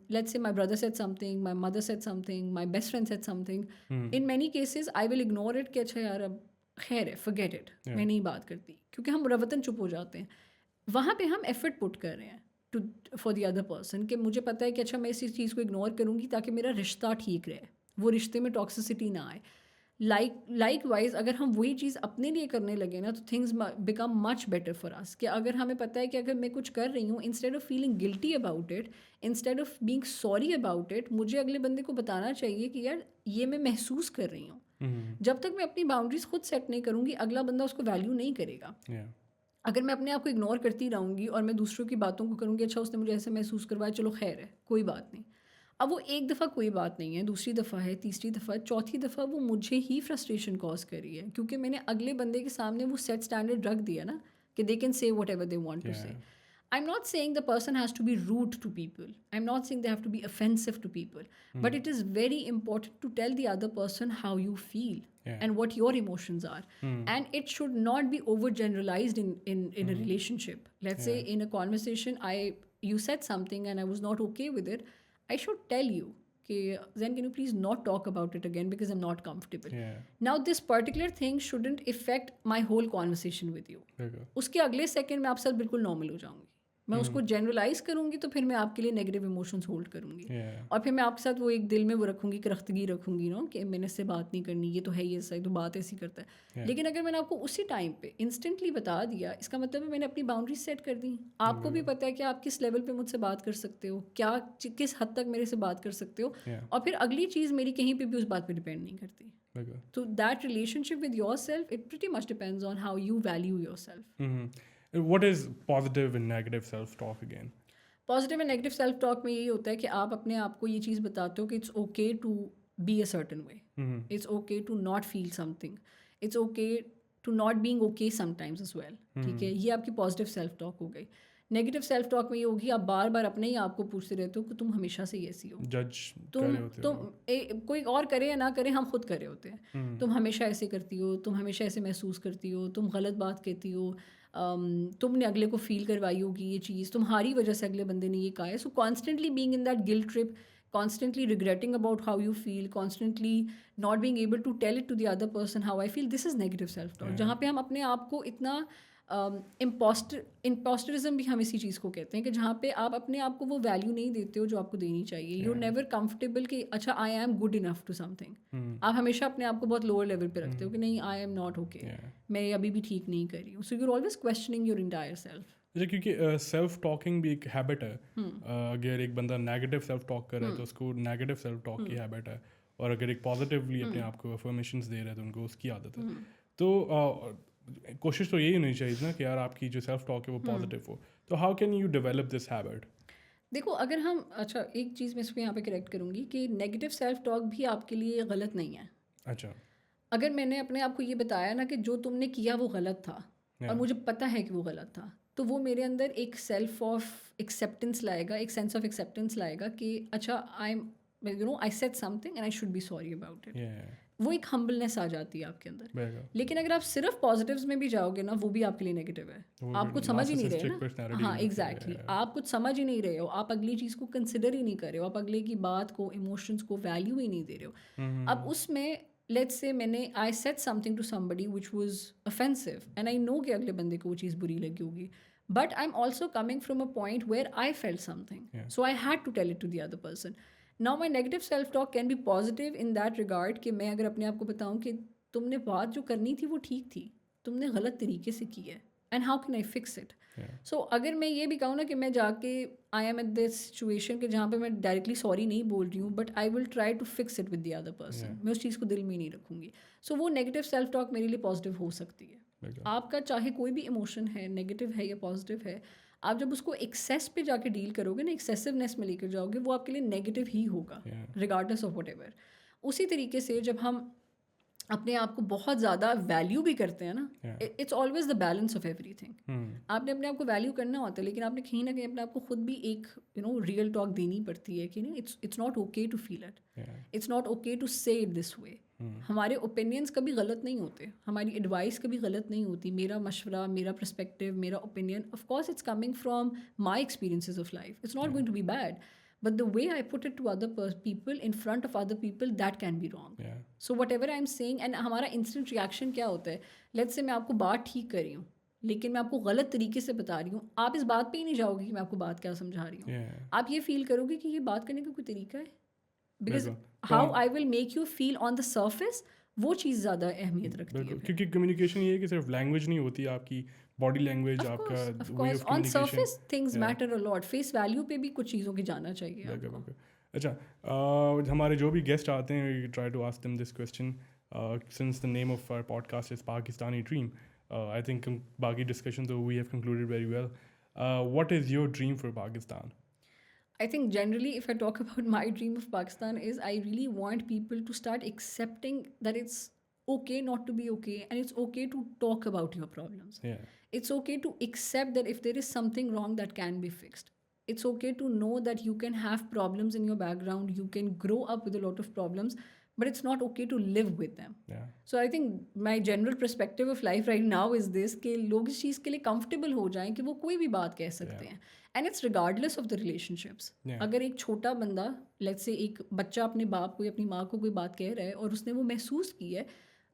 Let's say my brother said something, my mother said something, my best friend said something. In many cases I will ignore it کہ اچھا یار اب خیر ہے, forget it, میں نہیں بات کرتی, کیونکہ ہم روتن چپ ہو جاتے ہیں. وہاں پہ ہم ایفرٹ پٹ کر رہے ہیں فار دی ادر پرسن, کہ مجھے پتہ ہے کہ اچھا میں اسی چیز کو اگنور کروں گی تاکہ میرا رشتہ ٹھیک رہے, وہ رشتے میں ٹاکسسٹی نہ آئے. لائک وائز اگر ہم وہی چیز اپنے لیے کرنے لگے نا, تو things become much better for us. کہ اگر ہمیں پتہ ہے کہ اگر میں کچھ کر رہی ہوں, instead of feeling guilty about it, instead of being sorry about it, مجھے اگلے بندے کو بتانا چاہیے کہ یار یہ میں محسوس کر رہی ہوں. جب تک میں اپنی باؤنڈریز خود سیٹ نہیں کروں گی, اگلا بندہ اس کو ویلیو نہیں کرے گا. اگر میں اپنے آپ کو اگنور کرتی رہوں گی اور میں دوسروں کی باتوں کو کروں گی, اچھا اس نے مجھے ایسے محسوس کروایا, چلو خیر ہے, کوئی بات نہیں. اب وہ ایک دفعہ کوئی بات نہیں ہے, دوسری دفعہ ہے, تیسری دفعہ, چوتھی دفعہ وہ مجھے ہی فرسٹریشن کاز کری ہے, کیونکہ میں نے اگلے بندے کے سامنے وہ سیٹ اسٹینڈرڈ رکھ دیا نا کہ they can say whatever they want to say. I'm not saying the person has to be rude to people. I'm not saying they have to be offensive to people. But it is very important to tell the other person how you feel and what your emotions are. And it should not be overgeneralized in a relationship. Let's say in a conversation, you said something and I was not okay with it. I should tell you, Zen, can you please not talk about it again because I'm not comfortable. Now this particular thing shouldn't affect my whole conversation with you. اس کے اگلے second میں آپ ساتھ بالکل normal ہو جاؤں گی. میں اس کو جنرلائز کروں گی تو پھر میں آپ کے لیے نیگیٹو ایموشنس ہولڈ کروں گی, اور پھر میں آپ کے ساتھ وہ ایک دل میں وہ رکھوں گی, کرختگی رکھوں گی نا, کہ میں نے اس سے بات نہیں کرنی, یہ تو ہے, یہ ایسا تو بات ایسی کرتا ہے. لیکن اگر میں نے آپ کو اسی ٹائم پہ انسٹنٹلی بتا دیا, اس کا مطلب ہے میں نے اپنی باؤنڈریز سیٹ کر دی. آپ کو بھی پتہ ہے کہ آپ کس لیول پہ مجھ سے بات کر سکتے ہو, کیا کس حد تک میرے سے بات کر سکتے ہو, اور پھر اگلی چیز میری کہیں پہ بھی اس بات پہ ڈپینڈ نہیں کرتی. تو that relation ship with your self, it pretty much depends on how you value your self. What is positive and negative self-talk again? Positive and negative self talk میں یہی ہوتا ہے کہ آپ اپنے آپ کو یہ چیز بتاتے ہو کہ it's okay to be a certain way, it's okay to not feel something, it's okay to not being okay sometimes as well. ٹھیک ہے, یہ آپ کی پازیٹیو سیلف ٹاک ہو گئی. نیگیٹو سیلف ٹاک میں یہ ہوگی آپ بار بار اپنے ہی آپ کو پوچھتے رہتے ہو کہ تم ہمیشہ سے ایسی ہو, جج کر رہے ہوتے تم کوئی اور کرے یا نہ کرے, ہم خود کرے ہوتے ہیں, تم ہمیشہ ایسے کرتی ہو, تم ہمیشہ ایسے محسوس کرتی ہو, تم غلط بات کہتی ہو, تم نے اگلے کو فیل کروائی ہوگی یہ چیز, تمہاری وجہ سے اگلے بندے نے یہ کہا ہے. So constantly being in that guilt trip, constantly regretting about how you feel, constantly not being able to tell it to the other person how I feel, this is negative self talk. جہاں پہ ہم اپنے آپ کو اتنا امپوسٹرزم بھی ہم اسی چیز کو کہتے ہیں کہ جہاں پہ آپ اپنے آپ کو وہ ویلیو نہیں دیتے ہو جو آپ کو دینی چاہیے. یو نیور کمفرٹیبل کہ اچھا I am good enough to something, آپ ہمیشہ اپنے آپ کو بہت لوور لیول پہ رکھتے ہو کہ نہیں آئی ایم ناٹ اوکے, میں ابھی بھی ٹھیک نہیں کر رہی ہوں. So you are always questioning your entire self. کیونکہ سیلف ٹاکنگ بھی ایک ہیبٹ ہے. اگر ایک بندہ نیگیٹو سیلف ٹاک کر رہا ہے تو اس کو نیگیٹو سیلف ٹاک کی ہیبٹ ہے, اور اگر ایک پازیٹیولی اپنے آپ کو افرمیشنز دے رہا ہے تو ان کو اس کی عادت ہے. تو کوشش تو یہی ہونی چاہیے نا کہ یار آپ کی جو سیلف ٹاک ہے وہ پازیٹیو ہو. تو how can you develop this habit? دیکھو اگر ہم اچھا ایک چیز میں اس کو یہاں پہ کریکٹ کروں گی کہ نیگیٹو سیلف ٹاک بھی آپ کے لیے غلط نہیں ہے. اچھا, اگر میں نے اپنے آپ کو یہ بتایا نا کہ جو تم نے کیا وہ غلط تھا اور مجھے پتہ ہے کہ وہ غلط تھا, تو وہ میرے اندر ایک سیلف آف ایکسیپٹنس لائے گا, ایک سینس آف ایکسیپٹنس لائے گا کہ اچھا I said something and I should be sorry about it. وہ ایک ہمبلنس آ جاتی ہے آپ کے اندر. لیکن اگر آپ صرف پازیٹیوز میں بھی جاؤ گے نا, وہ بھی آپ کے لیے نیگیٹو ہے. آپ کچھ سمجھ ہی نہیں رہے نا. ہاں ایگزیکٹلی, آپ کچھ سمجھ ہی نہیں رہے ہو, آپ اگلی چیز کو کنسیڈر ہی نہیں کر رہے ہو, آپ اگلے کی بات کو ایموشنس کو ویلیو ہی نہیں دے رہے ہو. اب اس میں لیٹس سے میں نے I said something to somebody which was offensive and I know کہ اگلے بندے کو وہ چیز بری لگی ہوگی, but I am also coming from a point where I felt something, so I had to tell it to the other person. Now my negative self talk can be positive in that regard کہ میں اگر اپنے آپ کو بتاؤں کہ تم نے بات جو کرنی تھی وہ ٹھیک تھی, تم نے غلط طریقے سے کی ہے, and how can I fix it. سو اگر میں یہ بھی کہوں نا کہ میں جا کے I am at this situation کہ جہاں پہ میں ڈائریکٹلی سوری نہیں بول رہی ہوں, but I will try to fix it with the other person, میں اس چیز کو دل میں نہیں رکھوں گی. سو وہ نیگیٹو سیلف ٹاک میرے لیے پازیٹیو ہو سکتی ہے. آپ کا چاہے کوئی بھی ایموشن ہے, نیگیٹو ہے یا پازیٹیو ہے, آپ جب اس کو ایکسیس پہ جا کے ڈیل کرو گے نا, ایکسیسونیس میں لے کر جاؤ گے, وہ آپ کے لیے نیگیٹو ہی ہوگا ریگارڈلیس آف وٹ ایور. اسی طریقے سے جب ہم اپنے آپ کو بہت زیادہ ویلیو بھی کرتے ہیں نا, it's always the balance of everything. آپ نے اپنے آپ کو ویلیو کرنا ہوتا ہے, لیکن آپ نے کہیں نہ کہیں اپنے آپ کو خود بھی ایک ریئل ٹاک دینی پڑتی ہے کہ it's not okay to feel it, it's not okay to say it this way. ہمارے اوپینینس کبھی غلط نہیں ہوتے, ہماری ایڈوائس کبھی غلط نہیں ہوتی. میرا مشورہ, میرا پرسپیکٹیو, میرا opinion, of course it's coming from my experiences of life, it's not going to be bad, but the way I put it to other people in front of other people, that can be wrong. So whatever I'm saying, and ہمارا instant reaction کیا ہوتا ہے, let's say میں آپ کو بات ٹھیک کر رہی ہوں لیکن میں آپ کو غلط طریقے سے بتا رہی ہوں, آپ اس بات پہ ہی نہیں جاؤ گے کہ میں آپ کو بات کیا سمجھا رہی ہوں. آپ یہ فیل کرو گے کہ یہ بات کرنے کا کوئی طریقہ ہے, because how I will make you feel on the surface, وہ چیز زیادہ اہمیت رکھتی ہے. کیونکہ کمیونیکیشن یہ ہے کہ صرف لینگویج نہیں ہوتی, آپ کی باڈی لینگویج, آپ کا way of on surface things matter a lot. Face value پہ بھی کچھ چیزوں کی جاننا چاہیے آپ کو. اچھا, ہمارے جو بھی گیسٹ آتے ہیں we try to ask them this question, since the name of our podcast is Pakistani dream. I think باقی ڈسکشن تو we have concluded very well. What is your dream for Pakistan? I think generally if I talk about my dream of Pakistan is I really want people to start accepting that it's okay not to be okay, and it's okay to talk about your problems. It's okay to accept that if there is something wrong that can be fixed. It's okay to know that you can have problems in your background, you can grow up with a lot of problems, but it's not okay to live with them. So I think my general perspective of life right now is this کہ لوگ اس چیز کے لیے comfortable ہو جائیں کہ وہ کوئی بھی بات کہہ سکتے ہیں, and it's regardless of the relationships. اگر ایک چھوٹا بندہ, let's say ایک بچہ اپنے باپ کو یا اپنی ماں کو کوئی بات کہہ رہا ہے اور اس نے وہ محسوس کی ہے,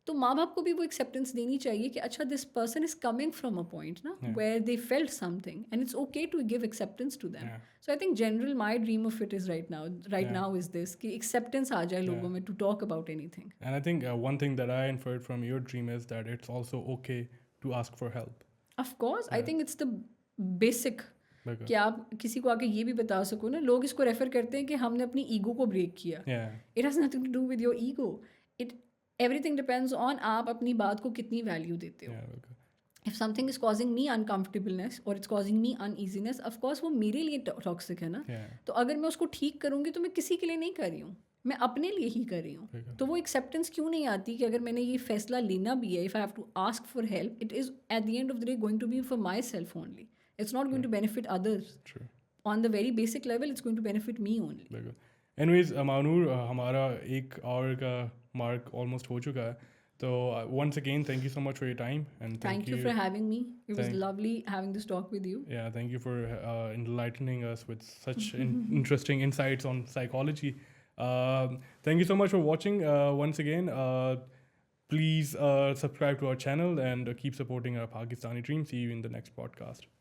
تو ماں باپ کو بھی وہ ایکسیپٹنس دینی چاہیے کہ اچھا this person is coming from a point نا where they felt something, and it's okay to give acceptance to them. So I think general my dream of it is right now is this کہ acceptance آ جائے لوگوں میں to talk about anything. And I think one thing that I inferred from your dream is that it's also okay to ask for help. Of course I think it's the basic کہ آپ کسی کو آ کے یہ بھی بتا سکو نا. لوگ اس کو ریفر کرتے ہیں کہ ہم نے اپنی ایگو کو بریک کیا. It has nothing to do with your ego, everything depends on آپ اپنی بات کو کتنی ویلیو دیتے ہو. If something is causing me uncomfortableness or it's causing me uneasiness, of course وہ میرے لیے ٹاکسک ہے نا. تو اگر میں اس کو ٹھیک کروں گی تو میں کسی کے لیے نہیں کر رہی ہوں, میں اپنے لیے ہی کر رہی ہوں. تو وہ ایکسیپٹنس کیوں نہیں آتی کہ اگر میں نے یہ فیصلہ لینا بھی ہے, if I have to ask for help, it is at the end of the day going to be for myself only. It's not going to benefit others. True. On the very basic level, it's going to benefit me only. بالکل. Anyways, مانور ہمارا 1 hour کا mark almost ہو چکا ہے. تو once again, thank you so much for your time, and Thank you for having me. It was lovely having this talk with you. Yeah, thank you for enlightening us with such interesting insights on psychology. Thank you so much for watching. Once again, please subscribe to our channel and keep supporting our Pakistani dream. See you in the next podcast.